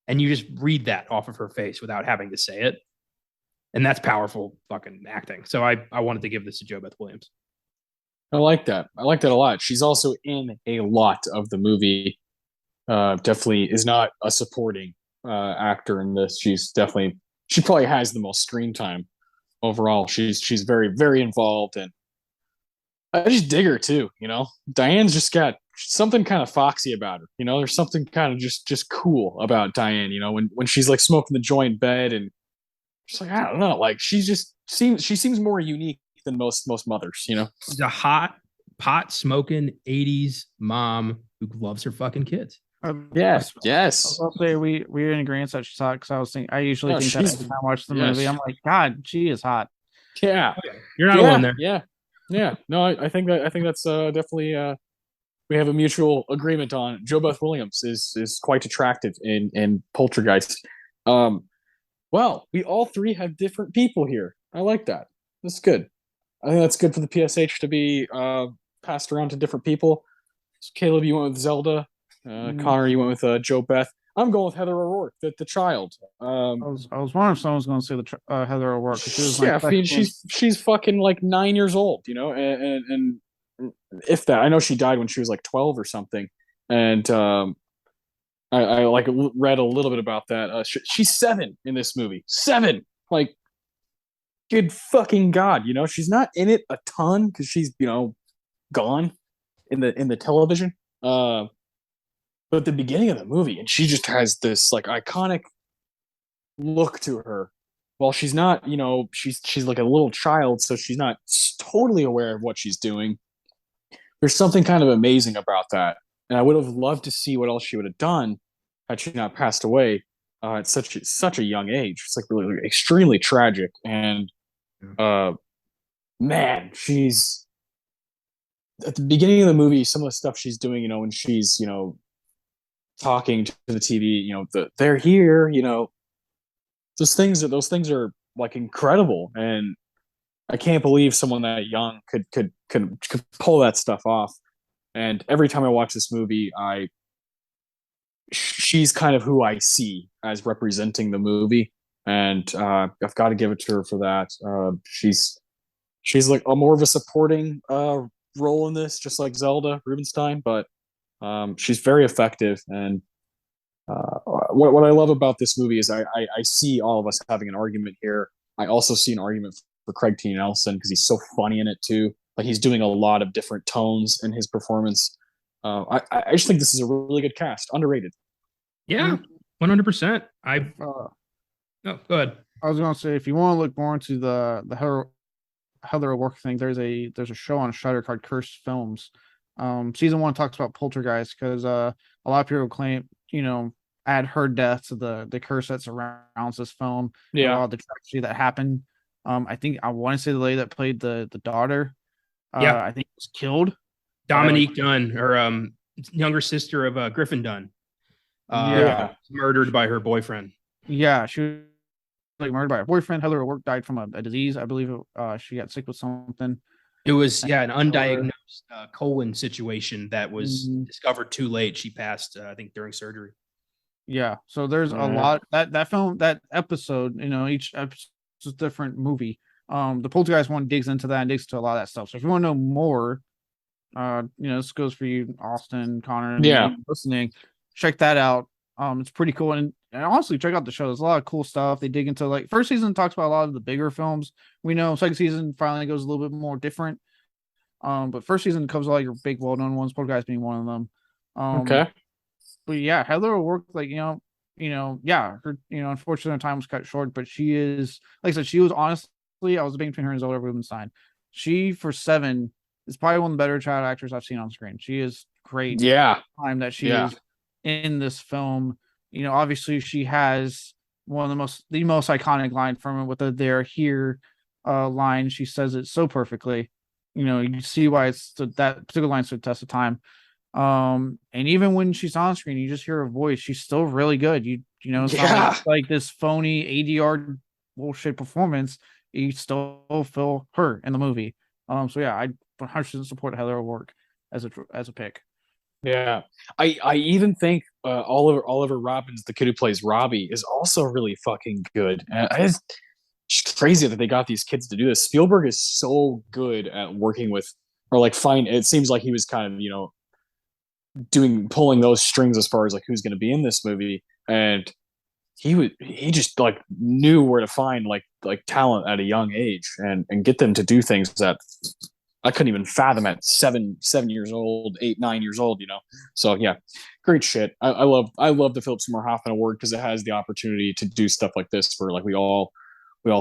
And you just read that off of her face without having to say it. And that's powerful fucking acting. So I wanted to give this to JoBeth Williams. I like that. I like that a lot. She's also in a lot of the movie. Definitely is not a supporting actor in this. She probably has the most screen time overall. She's very, very involved, and I just dig her too. Diane's just got something kind of foxy about her. There's something kind of just cool about Diane. When she's like smoking the joint in bed, and just like, I don't know, like she seems more unique than most mothers. She's a hot pot smoking 80s mom who loves her fucking kids. Yes. I'll say we're in agreement that she's hot, because I was thinking, I usually think that every time I watch the movie, I'm like, God, she is hot. Yeah, you're not alone there. Yeah. No, I think that's definitely we have a mutual agreement on. JoBeth Williams is quite attractive in Poltergeist. Well, we all three have different people here. I like that. That's good. I think that's good for the PSH to be passed around to different people. So Caleb, you went with Zelda. Connor, you went with JoBeth. I'm going with Heather O'Rourke, the child. I was wondering if someone was going to say the Heather O'Rourke. She's fucking like 9 years old, and if that. I know she died when she was like 12 or something, and I like read a little bit about that. She's 7 in this movie. 7, like, good fucking god, she's not in it a ton because she's gone in the television. But at the beginning of the movie, and she just has this like iconic look to her. While she's not, she's like a little child, so she's not totally aware of what she's doing. There's something kind of amazing about that, and I would have loved to see what else she would have done had she not passed away at such a young age. It's like really extremely tragic, and man, she's at the beginning of the movie. Some of the stuff she's doing, when she's talking to the TV, they're here, those things are like incredible, and I can't believe someone that young could pull that stuff off. And every time I watch this movie, she's kind of who I see as representing the movie, and I've got to give it to her for that. She's like a more of a supporting role in this, just like Zelda Rubinstein, but she's very effective. And what I love about this movie is I see all of us having an argument here. I also see an argument for Craig T. Nelson because he's so funny in it too. Like, he's doing a lot of different tones in his performance. I just think this is a really good cast, underrated. Yeah, 100%. No, go ahead. I was going to say, if you want to look more into the Heather O'Rourke thing, there's a show on Shudder called Cursed Films. Season 1 talks about Poltergeist because a lot of people claim, add her death to the curse that surrounds this film. Yeah, the tragedy that happened. I want to say the lady that played the daughter. I think was killed. Dominique Dunn, her younger sister of Griffin Dunn. Murdered by her boyfriend. Yeah, she was like murdered by her boyfriend. Heather O'Rourke died from a disease. I believe she got sick with something. It was an undiagnosed colon situation that was discovered too late. She passed, I think, during surgery. Yeah, so there's a lot that film, that episode. Each episode is a different movie. The Poltergeist one digs into that and digs into a lot of that stuff. So if you want to know more, this goes for you, Austin, Connor, and listening. Check that out. It's pretty cool, and honestly, check out the show. There's a lot of cool stuff. They dig into, like, first season talks about a lot of the bigger films. We know second season finally goes a little bit more different. But first season covers all your big, well-known ones. Poltergeist being one of them. Okay. But yeah, Heather O'Rourke, like, her, unfortunately, her time was cut short. But she is, like I said, she was honestly, I was debating between her and Zelda Rubinstein. She, for 7, is probably one of the better child actors I've seen on screen. She is great. Yeah. Time that she is in this film. Obviously she has one of the most iconic line from it with the "they're here" line. She says it so perfectly. You see why that particular line stood the test of time. And even when she's on screen, you just hear her voice. She's still really good. It's not like this phony ADR bullshit performance. You still feel her in the movie. So yeah, I 100% support Heather O'Rourke as a pick. Yeah, I even think Oliver Robbins, the kid who plays Robbie, is also really fucking good. And it's crazy that they got these kids to do this. Spielberg is so good at working with, or like find. It seems like he was kind of pulling those strings as far as like who's going to be in this movie, and he just like knew where to find like talent at a young age and get them to do things that I couldn't even fathom at 7 years old, 8, 9 years old, So yeah, great shit. I love the Philip Seymour Hoffman Award because it has the opportunity to do stuff like this where like we all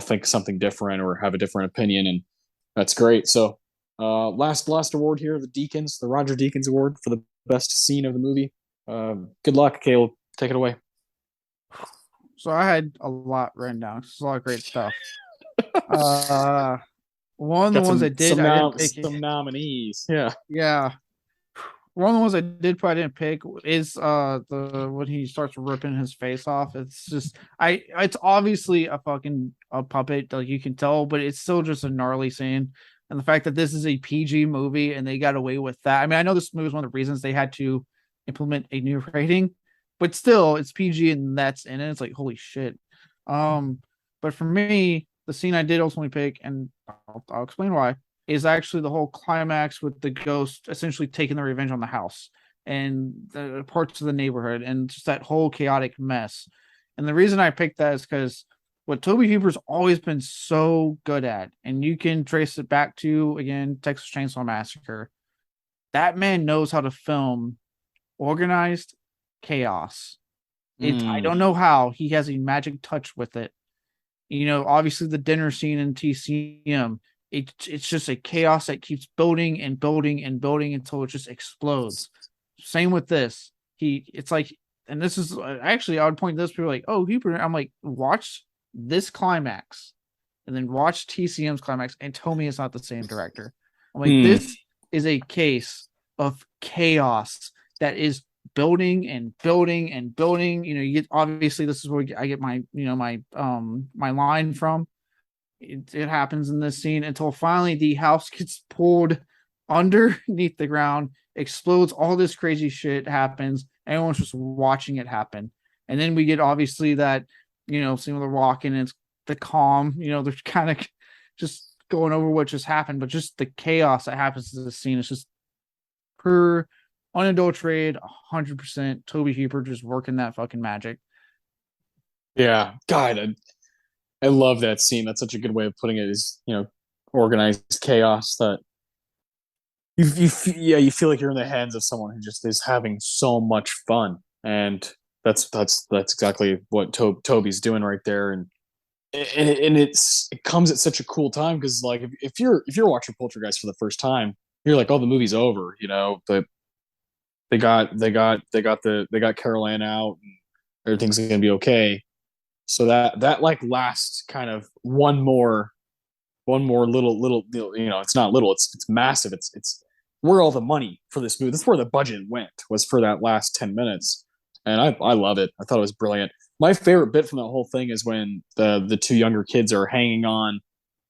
think something different or have a different opinion, and that's great. So last award here, the Roger Deakins Award for the best scene of the movie. Good luck, Caleb. Take it away. So I had a lot written down. It's a lot of great stuff. One of the ones I didn't pick. Some nominees. Yeah. One of the ones I did but I didn't pick is the when he starts ripping his face off. It's just it's obviously a puppet, like you can tell, but it's still just a gnarly scene. And the fact that this is a PG movie and they got away with that. I mean, I know this movie is one of the reasons they had to implement a new rating, but still it's PG and that's in it. It's like holy shit. But for me, the scene I did ultimately pick, and I'll explain why, is actually the whole climax with the ghost essentially taking the revenge on the house and the parts of the neighborhood and just that whole chaotic mess. And the reason I picked that is because what Tobe Hooper's always been so good at, and you can trace it back to, again, Texas Chainsaw Massacre. That man knows how to film organized chaos. I don't know how. He has a magic touch with it. Obviously the dinner scene in TCM, it's just a chaos that keeps building and building and building until it just explodes. Same with this. It's like, and this is actually, I would point this, people like, oh, Hooper. I'm like, watch this climax and then watch TCM's climax and tell me it's not the same director. I'm like, this is a case of chaos that is building and building and building. You get, obviously this is where I get my my line from. It happens in this scene until finally the house gets pulled underneath the ground, explodes, all this crazy shit happens. Everyone's just watching it happen. And then we get obviously that scene where they're walking and it's the calm, they're kind of just going over what just happened, but just the chaos that happens to the scene is just pure unadulterated 100% Tobe Hooper just working that fucking magic. Yeah, God, I love that scene. That's such a good way of putting it. Is organized chaos that you feel like you're in the hands of someone who just is having so much fun, and that's exactly what Toby's doing right there, and it comes at such a cool time because like if you're watching Poltergeist for the first time, you're like, oh, the movie's over, but they got Carol Ann out and everything's gonna be okay. So that like last kind of one more little it's not little, it's massive. It's where all the money for this movie, that's where the budget went, was for that last 10 minutes. And I love it. I thought it was brilliant. My favorite bit from the whole thing is when the two younger kids are hanging on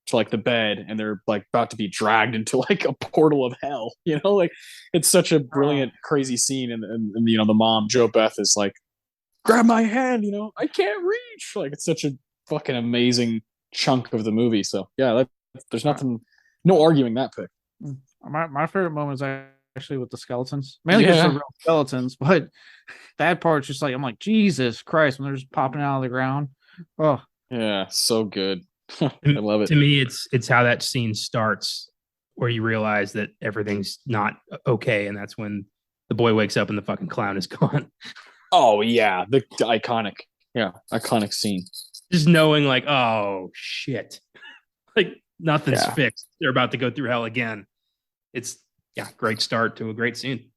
to like the bed and they're like about to be dragged into like a portal of hell. Like it's such a brilliant, crazy scene. And the mom, Jo Beth, is like, grab my hand, I can't reach. Like it's such a fucking amazing chunk of the movie. So yeah, there's no arguing that pick. My favorite moment is actually with the skeletons, mainly because they're real skeletons, but that part's just like, I'm like, Jesus Christ, when they're just popping out of the ground. Oh yeah, so good. I love it. To me, it's how that scene starts, where you realize that everything's not okay, and that's when the boy wakes up and the fucking clown is gone. Oh yeah, the iconic scene. Just knowing like, oh shit, like nothing's fixed. They're about to go through hell again. It's great start to a great scene.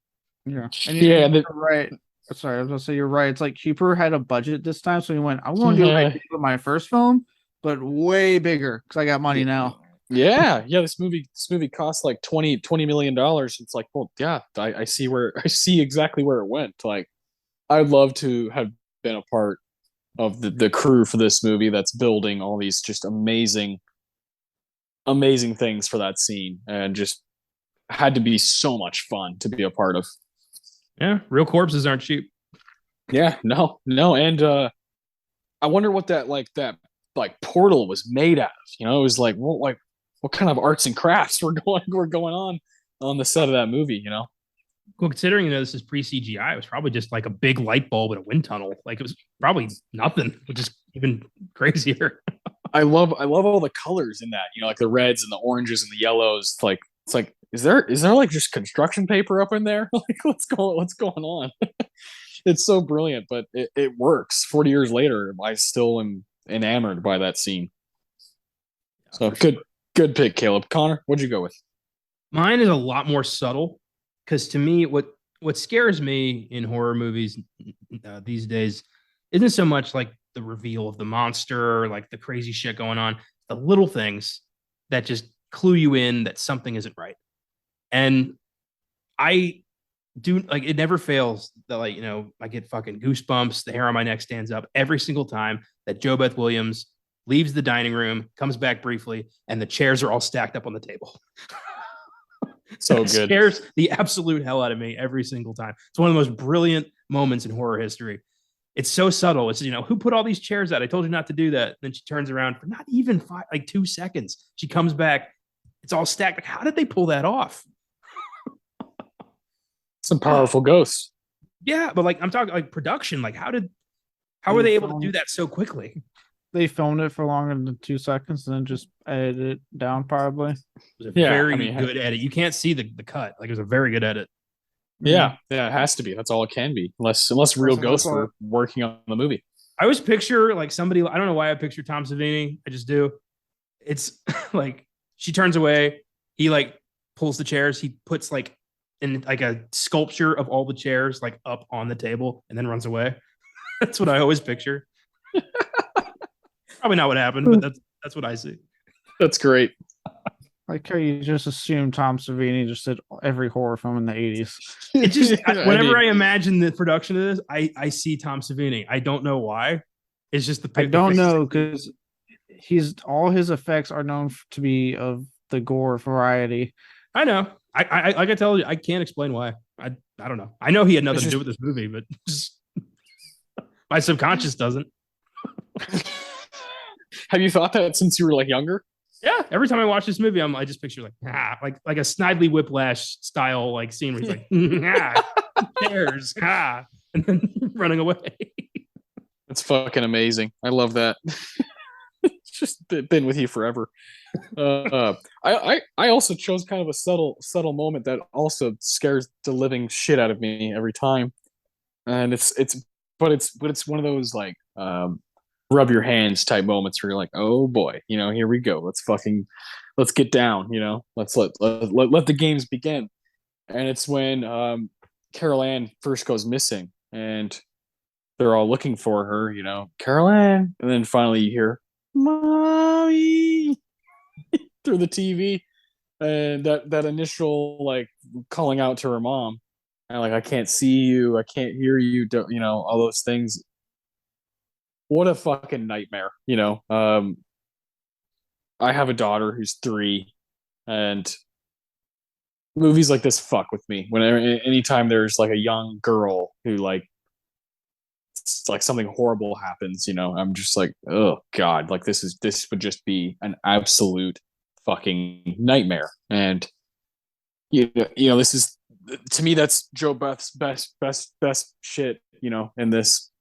Yeah, and you're right. Sorry, I was gonna say you're right. It's like Hooper had a budget this time, so he went, I'm going to do it with my first film, but way bigger because I got money now. Yeah. This movie cost like $20 million. It's like, well, yeah, I see exactly where it went. Like, I'd love to have been a part of the crew for this movie that's building all these just amazing amazing things for that scene, and just had to be so much fun to be a part of. Yeah, real corpses aren't cheap. Yeah, no, and I wonder what that portal was made out of. It was what kind of arts and crafts were going on the set of that movie. Well, considering this is pre CGI, it was probably just like a big light bulb in a wind tunnel. Like it was probably nothing, which is even crazier. I love all the colors in that. Like the reds and the oranges and the yellows. It's like is there like just construction paper up in there? Like what's going on? It's so brilliant, but it works. 40 years later, I still am enamored by that scene. So good pick, Caleb. Connor, what'd you go with? Mine is a lot more subtle because to me, what scares me in horror movies these days isn't so much like the reveal of the monster or like the crazy shit going on, the little things that just clue you in that something isn't right. And I do like it never fails that I get fucking goosebumps, the hair on my neck stands up every single time that JoBeth Williams leaves the dining room, comes back briefly, and the chairs are all stacked up on the table. So It good. scares the absolute hell out of me every single time. It's one of the most brilliant moments in horror history. It's so subtle. It's who put all these chairs out? I told you not to do that. Then she turns around for not even 2 seconds. She comes back. It's all stacked. Like, how did they pull that off? Some powerful ghosts. Yeah, but I'm talking like production. Like how were they able to do that so quickly? They filmed it for longer than 2 seconds and then just edited it down, probably. It was a very good edit. You can't see the cut. Like it was a very good edit. Yeah, it has to be. That's all it can be, unless real ghosts were working on the movie. I always picture like somebody. I don't know why I picture Tom Savini. I just do. It's like she turns away. He pulls the chairs. He puts in a sculpture of all the chairs up on the table and then runs away. That's what I always picture. Probably not what happened, but that's what I see. That's great. Like how you just assume Tom Savini just did every horror film in the 80s. It just whenever I imagine the production of this, I see Tom Savini. I don't know why. It's just I don't know because all his effects are known to be of the gore variety. I know. I like I tell you, I can't explain why. I don't know. I know he had nothing to do with this movie, but just, my subconscious doesn't. Have you thought that since you were younger? Yeah. Every time I watch this movie, I just picture like a Snidely Whiplash style scene where he's chairs, and then running away. That's fucking amazing. I love that. It's just been with you forever. I also chose kind of a subtle moment that also scares the living shit out of me every time, and it's one of those rub your hands type moments where you're like, oh boy, here we go. Let's get down. Let's let the games begin. And it's when Carol Ann first goes missing, and they're all looking for her. Carol Ann, and then finally you hear "Mommy" through the TV, and that initial calling out to her mom, and I can't see you, I can't hear you, all those things. What a fucking nightmare. I have a daughter who's 3, and movies like this fuck with me. Anytime there's a young girl who something horrible happens, I'm just like, oh god, this would just be an absolute fucking nightmare. And this is, to me, that's JoBeth's best shit. In this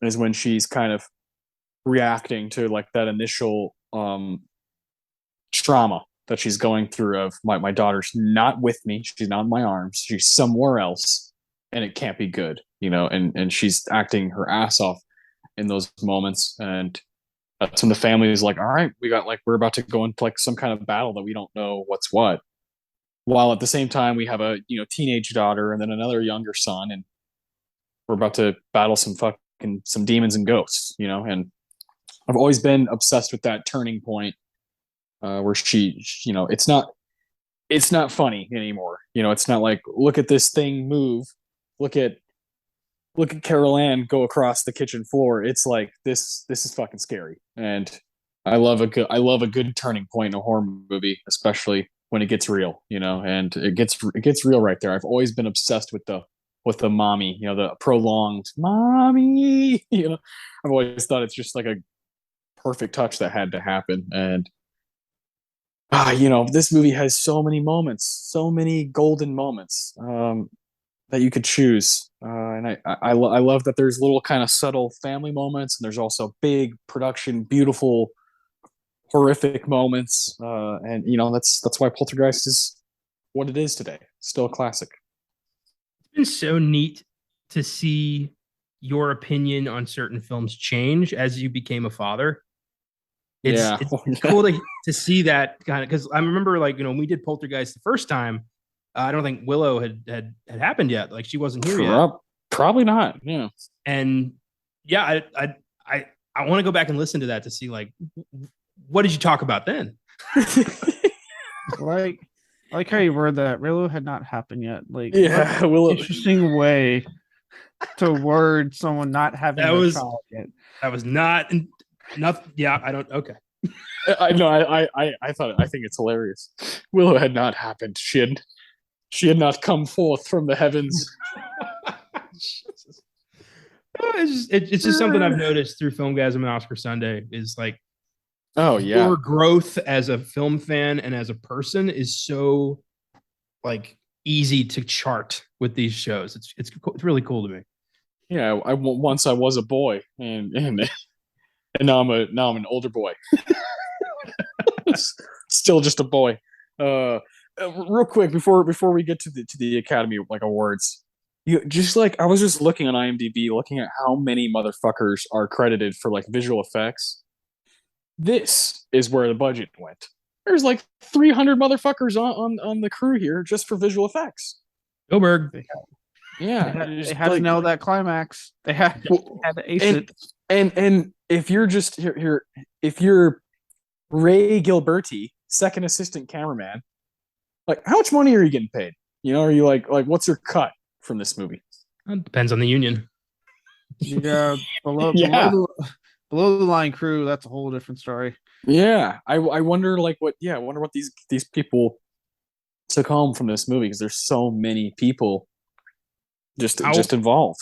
is when she's kind of reacting to that initial trauma that she's going through of my daughter's not with me, she's not in my arms, she's somewhere else, and it can't be good. And she's acting her ass off in those moments. And that's when the family is like, all right, we're about to go into some kind of battle that we don't know what's what. While at the same time, we have a teenage daughter and then another younger son, and we're about to battle some demons and ghosts, and I've always been obsessed with that turning point where she, it's not funny anymore. It's not like, look at this thing move. Look at Carol Ann go across the kitchen floor. It's like, this is fucking scary. And I love a good turning point in a horror movie, especially when it gets real, and it gets real right there. I've always been obsessed with the mommy, the prolonged mommy. I've always thought it's just like a perfect touch that had to happen. And this movie has so many moments, so many golden moments that you could choose. And I love that there's little kind of subtle family moments, and there's also big production, beautiful, horrific moments. And that's why Poltergeist is what it is today. Still a classic. It's been so neat to see your opinion on certain films change as you became a father. It's cool to see that kind of, because I remember when we did Poltergeist the first time, I don't think Willow had happened yet. Like she wasn't here yet. Probably not. Yeah. And yeah, I want to go back and listen to that to see what did you talk about then? like how you word that Willow had not happened yet. Willow. Interesting way to word someone not having a child yet. That was not enough. Yeah, I don't. Okay. I know. I think it's hilarious. Willow had not happened. She had not come forth from the heavens. It's just something I've noticed through FILMGAZM and Oscar Sunday is oh yeah, your growth as a film fan and as a person is so easy to chart with these shows. It's really cool to me. Yeah, once I was a boy, and now I'm an older boy. Still just a boy. Real quick before we get to the Academy awards, I was just looking on IMDb, looking at how many motherfuckers are credited for visual effects. This is where the budget went. There's 300 motherfuckers on the crew here just for visual effects. Spielberg. Yeah, they had to know that climax. They had to ace it. And if you're just here, if you're Ray Gilberti, second assistant cameraman, how much money are you getting paid? Are you what's your cut from this movie? It depends on the union. Yeah, below the line crew, that's a whole different story. Yeah, I wonder I wonder what these people took home from this movie, because there's so many people just involved.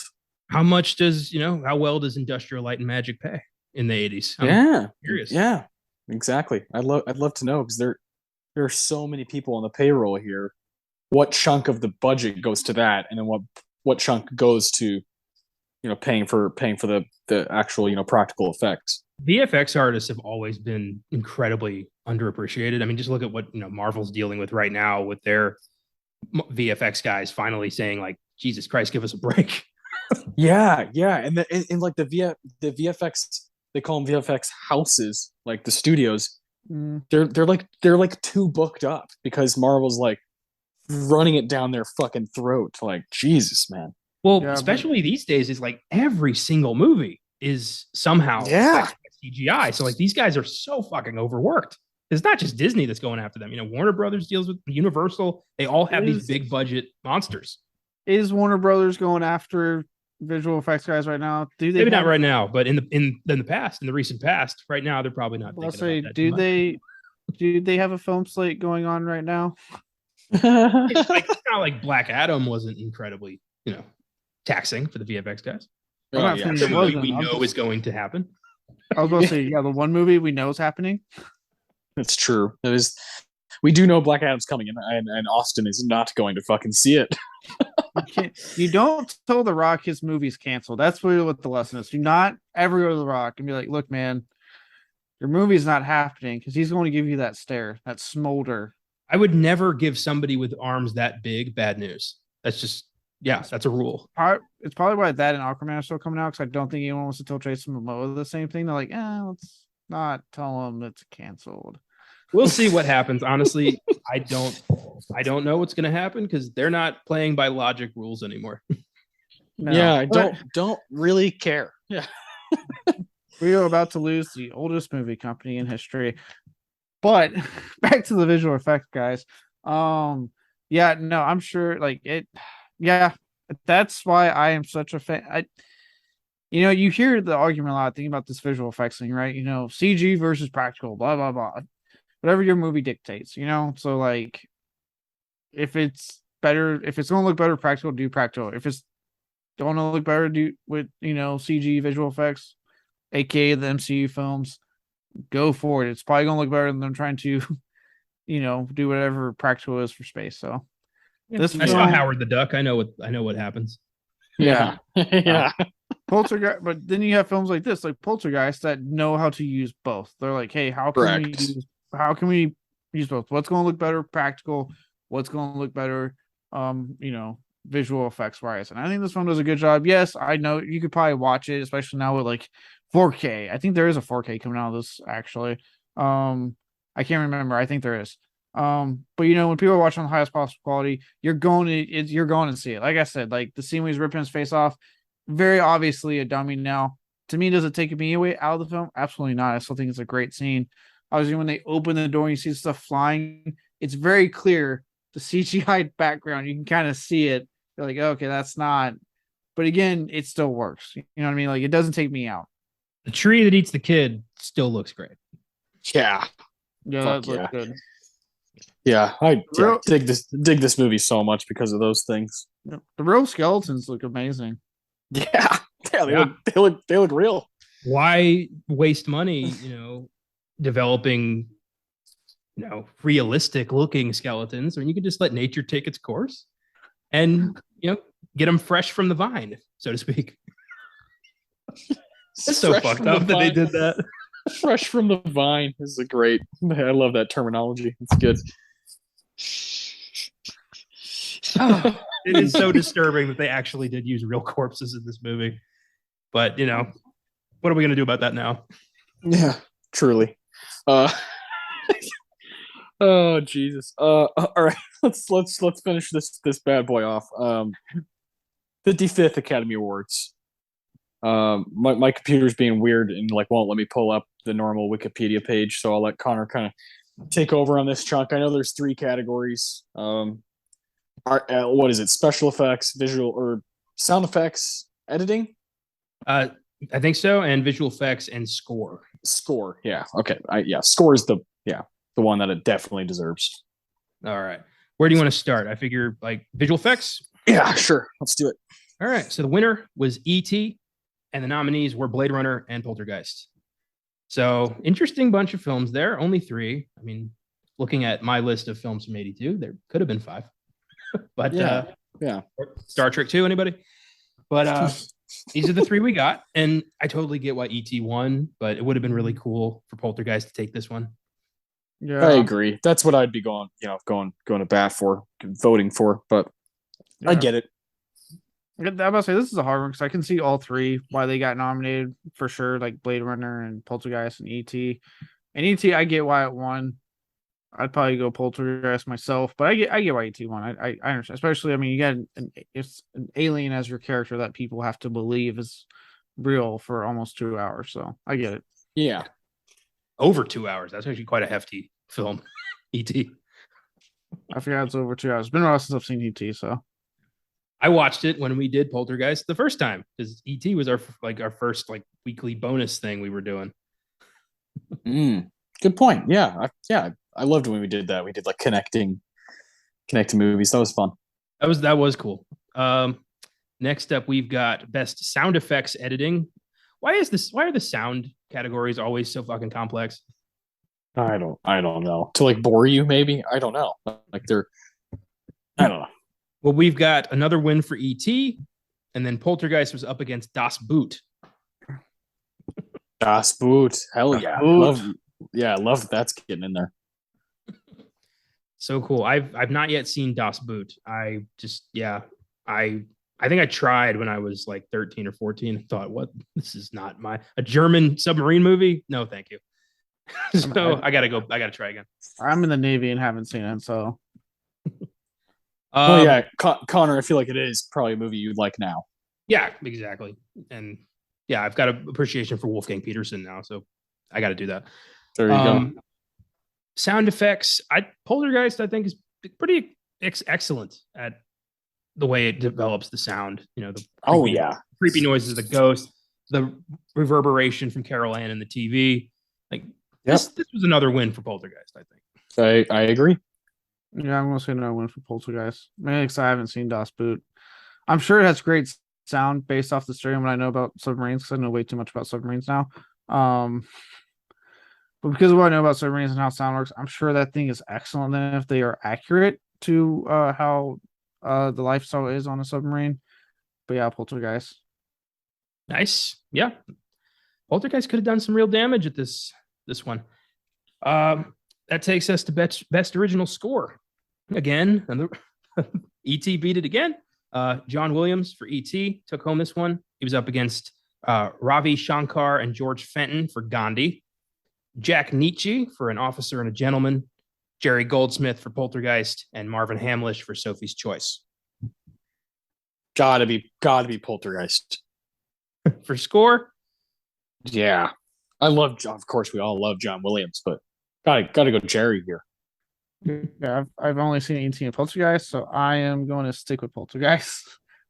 How much does how well does Industrial Light and Magic pay in the 80s? I'm curious. Yeah, exactly. I'd love to know, because there are so many people on the payroll here. What chunk of the budget goes to that, and then what chunk goes to paying for the actual practical effects? VFX artists have always been incredibly underappreciated. I mean, just look at what Marvel's dealing with right now with their VFX guys finally saying Jesus Christ, give us a break. Yeah, and the VFX, they call them VFX houses, the studios. They're too booked up, because Marvel's running it down their fucking throat. Jesus, man. Well, yeah, especially these days, is every single movie is somehow CGI. So these guys are so fucking overworked. It's not just Disney that's going after them. Warner Brothers deals with Universal. They all have these big budget monsters. Is Warner Brothers going after visual effects guys right now? Maybe not right now, but in the past, in the recent past, right now they're probably not. Let's say, do they have a film slate going on right now? It's not like Black Adam wasn't incredibly, taxing for the VFX guys. We know is going to happen. I was going to say, the one movie we know is happening. It's true. It is. We do know Black Adam's coming, and Austin is not going to fucking see it. You don't tell The Rock his movie's canceled. That's really what the lesson is. Do not ever go to The Rock and be like, look, man, your movie's not happening, because he's going to give you that stare, that smolder. I would never give somebody with arms that big bad news. That's just, that's a rule. It's probably why that and Aquaman are still coming out, because I don't think anyone wants to tell Jason Momoa the same thing. They're like, let's not tell him it's canceled. We'll see what happens. Honestly, I don't know what's going to happen, because they're not playing by logic rules anymore. No, yeah, I don't really care. Yeah. We are about to lose the oldest movie company in history. But back to the visual effects guys. I'm sure it. Yeah, that's why I am such a fan. You hear the argument a lot thinking about this visual effects thing, right? CG versus practical, blah blah blah. Whatever your movie dictates, So like, if it's better, if it's going to look better practical, do practical. If it's going to look better, do with CG visual effects, aka the MCU films, go for it. It's probably going to look better than them trying to, do whatever practical is for space. So this I saw Howard the Duck. I know what happens. Yeah. Yeah. Poltergeist, but then you have films like this, like Poltergeist, that know how to use both. They're like, hey, how can we use both? What's going to look better practical? What's going to look better visual effects wise? And I think this one does a good job. Yes, I know you could probably watch it, especially now with like 4K. I think there is a 4K coming out of this actually. I can't remember. I think there is. But when people are watching on the highest possible quality, you're going to see it. Like I said, like the scene where he's ripping his face off, very obviously a dummy. Now, to me, does it take me away out of the film? Absolutely not. I still think it's a great scene. Obviously, when they open the door and you see stuff flying, it's very clear the CGI background. You can kind of see it. You're like, okay, that's not. But again, it still works. You know what I mean? Like, it doesn't take me out. The tree that eats the kid still looks great. Yeah. Yeah, that looks good. Yeah, I dig this movie so much because of those things. The real skeletons look amazing. Yeah, they look real. Why waste money, developing, realistic looking skeletons when you can just let nature take its course and, get them fresh from the vine, so to speak. It's so fucked up that they did that. Fresh from the vine is a great. I love that terminology. It's good. It is so disturbing that they actually did use real corpses in this movie. But, what are we going to do about that now? Yeah, truly. Oh, Jesus. All right, let's finish this bad boy off. 55th Academy Awards. My computer's being weird and won't let me pull up the normal Wikipedia page, so I'll let Connor kind of take over on this chunk. I know there's 3 categories. What is it? Special effects, visual, or sound effects, editing? I think so, and visual effects and score. Score, yeah. Okay, score is the one that it definitely deserves. All right, where do you want to start? I figure visual effects. Yeah, sure. Let's do it. All right, so the winner was E.T., and the nominees were Blade Runner and Poltergeist. So interesting bunch of films there. Only 3. I mean, looking at my list of films from '82, there could have been 5. But yeah. Star Trek 2, anybody? But these are the 3 we got, and I totally get why E.T. won, but it would have been really cool for Poltergeist to take this one. Yeah, I agree. That's what I'd be going to bat for, voting for. But I get it. I'm about to say this is a hard one because I can see all 3 why they got nominated for sure, like Blade Runner and Poltergeist and E.T. And E.T. I get why it won. I'd probably go Poltergeist myself, but I get why E.T. won. I understand, especially you got it's an alien as your character that people have to believe is real for almost 2 hours, so I get it. Yeah, over 2 hours. That's actually quite a hefty film. E.T. I forgot it's over 2 hours. It's been a while since I've seen E.T. So I watched it when we did Poltergeist the first time because E.T. was our first weekly bonus thing we were doing. Good point. Yeah. I loved when we did that. We did connecting movies. That was fun. That was cool. Next up, we've got best sound effects editing. Why are the sound categories always so fucking complex? I don't know. To bore you, maybe? I don't know. I don't know. Well, we've got another win for E.T., and then Poltergeist was up against Das Boot. Das Boot. Hell yeah. I love that's getting in there. So cool. I've not yet seen Das Boot. I think I tried when I was 13 or 14 and thought, what? This is not a German submarine movie? No, thank you. So I gotta try again. I'm in the Navy and haven't seen it, so Connor, I feel like it is probably a movie you'd like now. Yeah, exactly. And yeah, I've got an appreciation for Wolfgang Peterson now, so I got to do that. There you go. Sound effects. Poltergeist, I think, is pretty excellent at the way it develops the sound. The creepy noises, the ghost, the reverberation from Carol Ann and the TV. Like this was another win for Poltergeist, I think. I agree. Yeah, I'm gonna say no win for Poltergeist. Mainly because I haven't seen Das Boot. I'm sure it has great sound based off the story and what I know about submarines, because I know way too much about submarines now. But because of what I know about submarines and how sound works, I'm sure that thing is excellent. And if they are accurate to how the lifestyle is on a submarine. But yeah, Poltergeist. Nice. Yeah. Poltergeist could have done some real damage at this one. That takes us to best original score. Again, and E.T. beat it again. John Williams for E.T. took home this one. He was up against Ravi Shankar and George Fenton for Gandhi. Jack Nietzsche for An Officer and a Gentleman. Jerry Goldsmith for Poltergeist, and Marvin Hamlish for Sophie's Choice. Gotta be Poltergeist. For score, yeah, I love John. Of course, we all love John Williams, but gotta go Jerry here. Yeah, I've only seen 18 Poltergeist, so I am going to stick with Poltergeist.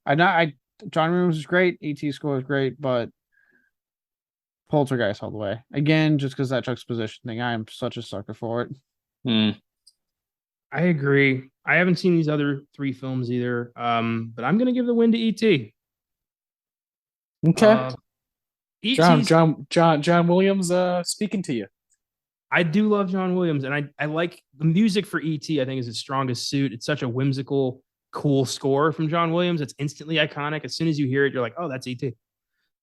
John Williams is great, ET score is great, but Poltergeist all the way. Again, just because that juxtaposition thing, I am such a sucker for it. I agree. I haven't seen these other three films either, but I'm going to give the win to E.T. Okay. John Williams speaking to you. I do love John Williams, and I like the music for E.T. I think is his strongest suit. It's such a whimsical, cool score from John Williams. It's instantly iconic. As soon as you hear it, you're like, oh, that's E.T.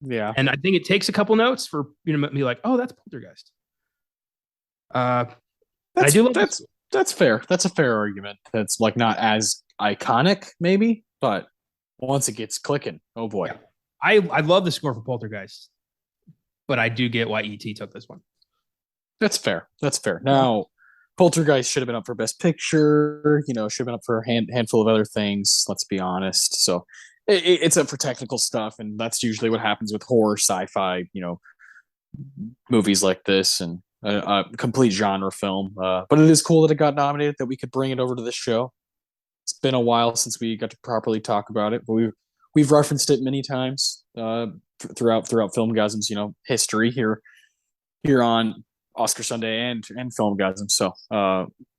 Yeah. And I think it takes a couple notes for me like, oh, that's Poltergeist. That's fair. That's a fair argument. That's like not as iconic, maybe, but once it gets clicking, oh boy. Yeah. I love the score for Poltergeist, but I do get why E.T. took this one. That's fair. Now, Poltergeist should have been up for Best Picture, should have been up for a handful of other things, let's be honest. So it's up for technical stuff, and that's usually what happens with horror, sci-fi, movies like this, and a complete genre film. But it is cool that it got nominated, that we could bring it over to this show. It's been a while since we got to properly talk about it, but we've referenced it many times throughout FILMGAZM's history here on Oscar Sunday and FILMGAZM. So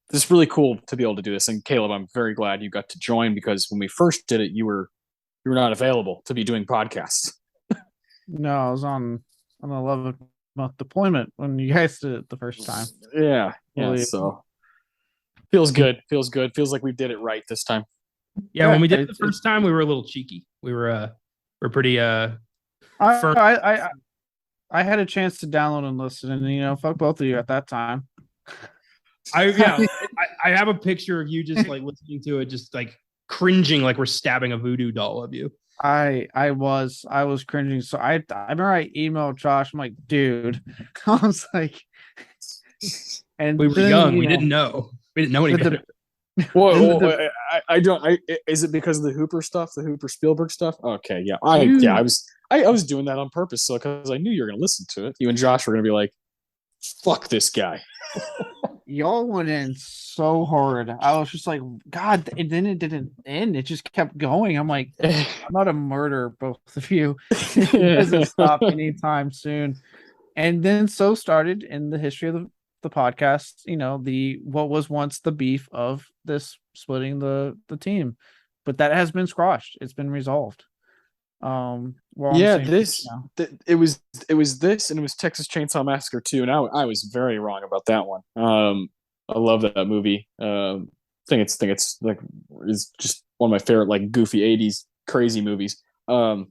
this is really cool to be able to do this. And Caleb, I'm very glad you got to join, because when we first did it, you were not available to be doing podcasts. No, I was on an 11-month deployment when you guys did it the first time. Yeah. So feels good. Feels like we did it right this time. Yeah, when we did it the first time, we were a little cheeky. We're pretty I had a chance to download and listen, and fuck both of you at that time. I have a picture of you just like listening to it, just like cringing, like we're stabbing a voodoo doll of you. I was cringing. So I remember I emailed Josh. I'm like, dude, I was like, and we were young. We didn't know. We didn't know any better. Whoa, I don't. Is it because of the Hooper stuff, the Hooper Spielberg stuff? Okay, yeah, I was doing that on purpose, so because I knew you were going to listen to it. You and Josh were going to be like, "Fuck this guy." Y'all went in so hard. I was just like, God, and then it didn't end. It just kept going. I'm like, I'm not a murder, both of you. It doesn't stop anytime soon. And then so started in the history of the podcast, what was once the beef of this splitting the team. But that has been squashed. It's been resolved. It was this, and it was Texas Chainsaw Massacre 2, and I was very wrong about that one. I love that movie. I think it's just one of my favorite like goofy 80s crazy movies. But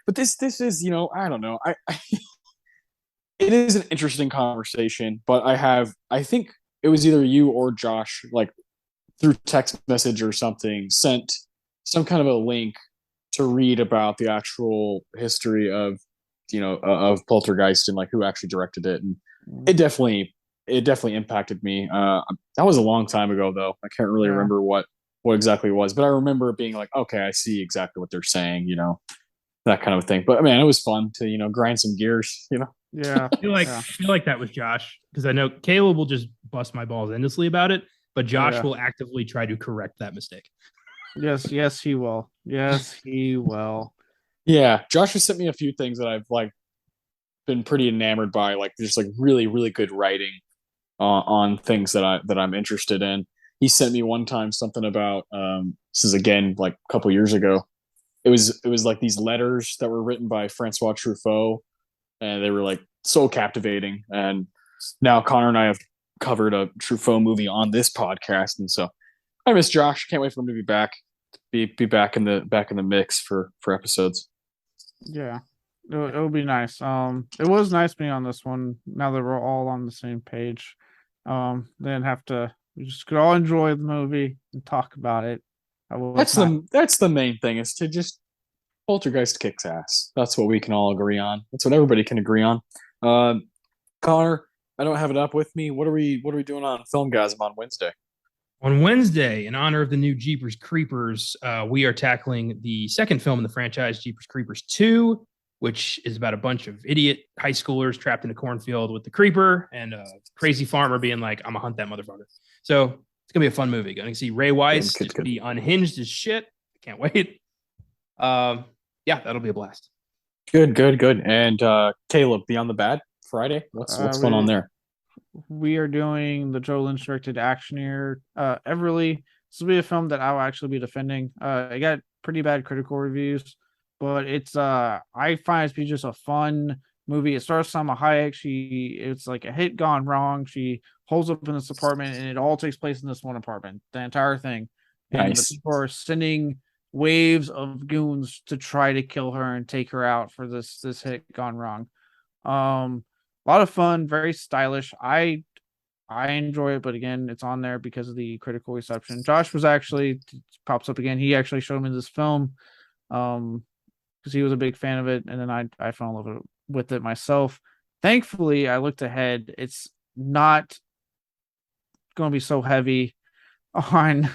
this is, I don't know. It is an interesting conversation, but I think it was either you or Josh, like through text message or something, sent some kind of a link to read about the actual history of Poltergeist and like who actually directed it. And it definitely impacted me. That was a long time ago though. I can't really remember what exactly it was, but I remember being like, okay, I see exactly what they're saying, that kind of thing. But man, it was fun to, grind some gears, Yeah. I feel like that was Josh, because I know Caleb will just bust my balls endlessly about it, but Josh will actively try to correct that mistake. Yes, he will. Yes, he will. Yeah, Josh has sent me a few things that I've like been pretty enamored by. Like there's like really really good writing on things that I'm interested in. He sent me one time something about this is again like a couple years ago. It was like these letters that were written by Francois Truffaut, and they were like so captivating. And now Connor and I have covered a Truffaut movie on this podcast, and so I miss Josh. Can't wait for him to be back, be back in the mix for episodes. Yeah, it would be nice. It was nice being on this one. Now that we're all on the same page, then have to we just could all enjoy the movie and talk about it. That's the main thing is to just Poltergeist kicks ass. That's what we can all agree on. That's what everybody can agree on. Connor, I don't have it up with me. What are we doing on FilmGAZM on Wednesday? On Wednesday, in honor of the new Jeepers Creepers, we are tackling the second film in the franchise, Jeepers Creepers 2, which is about a bunch of idiot high schoolers trapped in a cornfield with the creeper and a crazy farmer being like, I'm going to hunt that motherfucker. So it's going to be a fun movie. Going to see Ray Wise be unhinged as shit. I can't wait. Yeah, that'll be a blast. Good. And Caleb, Beyond the Bad, Friday. What's going on there? We are doing the Joe Lynch directed actioneer Everly. This will be a film that I'll actually be defending. It got pretty bad critical reviews, but it's I find it to be just a fun movie. It stars Salma Hayek. It's like a hit gone wrong. She holds up in this apartment, and it all takes place in this one apartment. The entire thing. And Nice. the people are sending waves of goons to try to kill her and take her out for this hit gone wrong. A lot of fun, very stylish. I enjoy it, but again, it's on there because of the critical reception. Josh was actually pops up again. He actually showed me this film, because he was a big fan of it, and then I fell in love with it myself. Thankfully, I looked ahead. It's not going to be so heavy on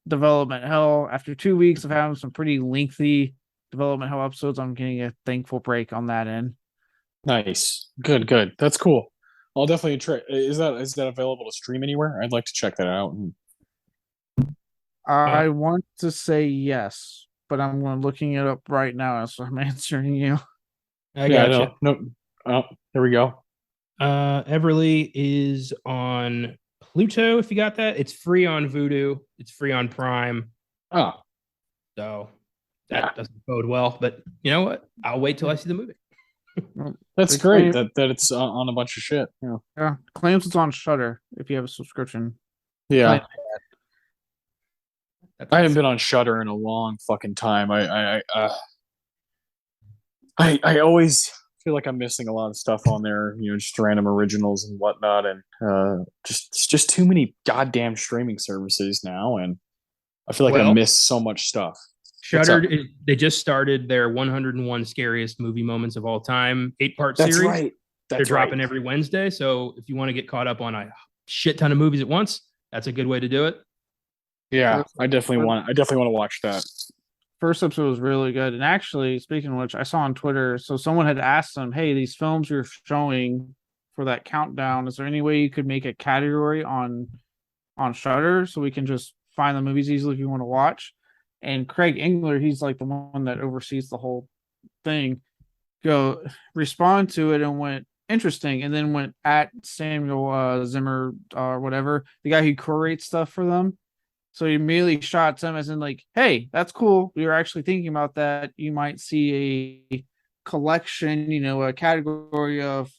development hell. After 2 weeks of having some pretty lengthy development hell episodes, I'm getting a thankful break on that end. Nice. Good. That's cool. I'll definitely try. Is that available to stream anywhere? I'd like to check that out. I want to say yes, but I'm looking it up right now as I'm answering you. I got you. No. Oh, there we go. Everly is on Pluto. If you got that, it's free on Vudu. It's free on Prime. Oh, so that doesn't bode well. But you know what? I'll wait till I see the movie. That's great that it's on a bunch of shit. Yeah, claims it's on Shudder if you have a subscription. Yeah, I haven't been on Shudder in a long fucking time. I always feel like I'm missing a lot of stuff on there. Just random originals and whatnot, and just too many goddamn streaming services now, and I feel like I miss so much stuff. Shudder, they just started their 101 scariest movie moments of all time 8-part series. That's right. They're dropping every Wednesday. So if you want to get caught up on a shit ton of movies at once, that's a good way to do it. Yeah, I definitely want to watch that. First episode was really good. And actually, speaking of which, I saw on Twitter, so someone had asked them, hey, these films you're showing for that countdown, is there any way you could make a category on Shudder so we can just find the movies easily if you want to watch? And Craig Engler, he's like the one that oversees the whole thing, respond to it and went interesting, and then went at Samuel Zimmer or whatever, the guy who curates stuff for them. So he immediately shot him as in like, hey, that's cool. We were actually thinking about that. You might see a collection, a category of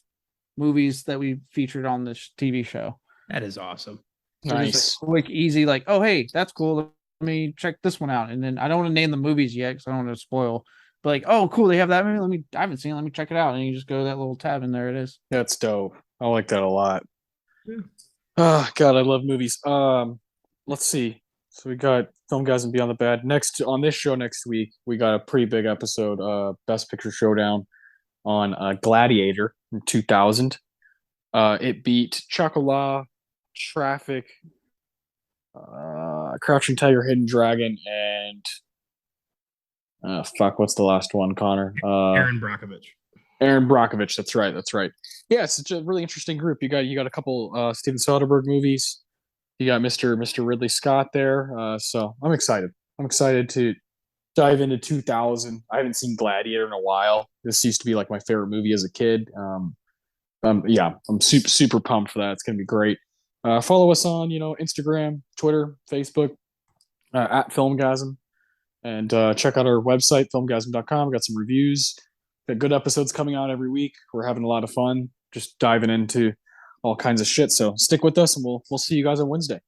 movies that we featured on this TV show. That is awesome. So nice. Quick, easy, like, oh, hey, that's cool. Let me check this one out. And then I don't want to name the movies yet because I don't want to spoil. But like, oh, cool, they have that movie. I haven't seen it. Let me check it out. And you just go to that little tab and there it is. That's dope. I like that a lot. Yeah. Oh God, I love movies. Let's see. So we got FilmGAZM Beyond the Bad. Next on this show next week, we got a pretty big episode, Best Picture Showdown on Gladiator from 2000. It beat Chocolat, Traffic, Crouching Tiger, Hidden Dragon, and what's the last one, Connor? Aaron Brockovich. Aaron Brockovich, that's right. Yeah, it's a really interesting group. You got a couple Steven Soderbergh movies. You got Mr. Ridley Scott there. So I'm excited. I'm excited to dive into 2000. I haven't seen Gladiator in a while. This used to be like my favorite movie as a kid. Yeah, I'm super pumped for that. It's gonna be great. Follow us on Instagram, Twitter, Facebook at FILMGAZM, and check out our website filmgazm.com. We got some reviews. Got good episodes coming out every week. We're having a lot of fun, just diving into all kinds of shit. So stick with us, and we'll see you guys on Wednesday.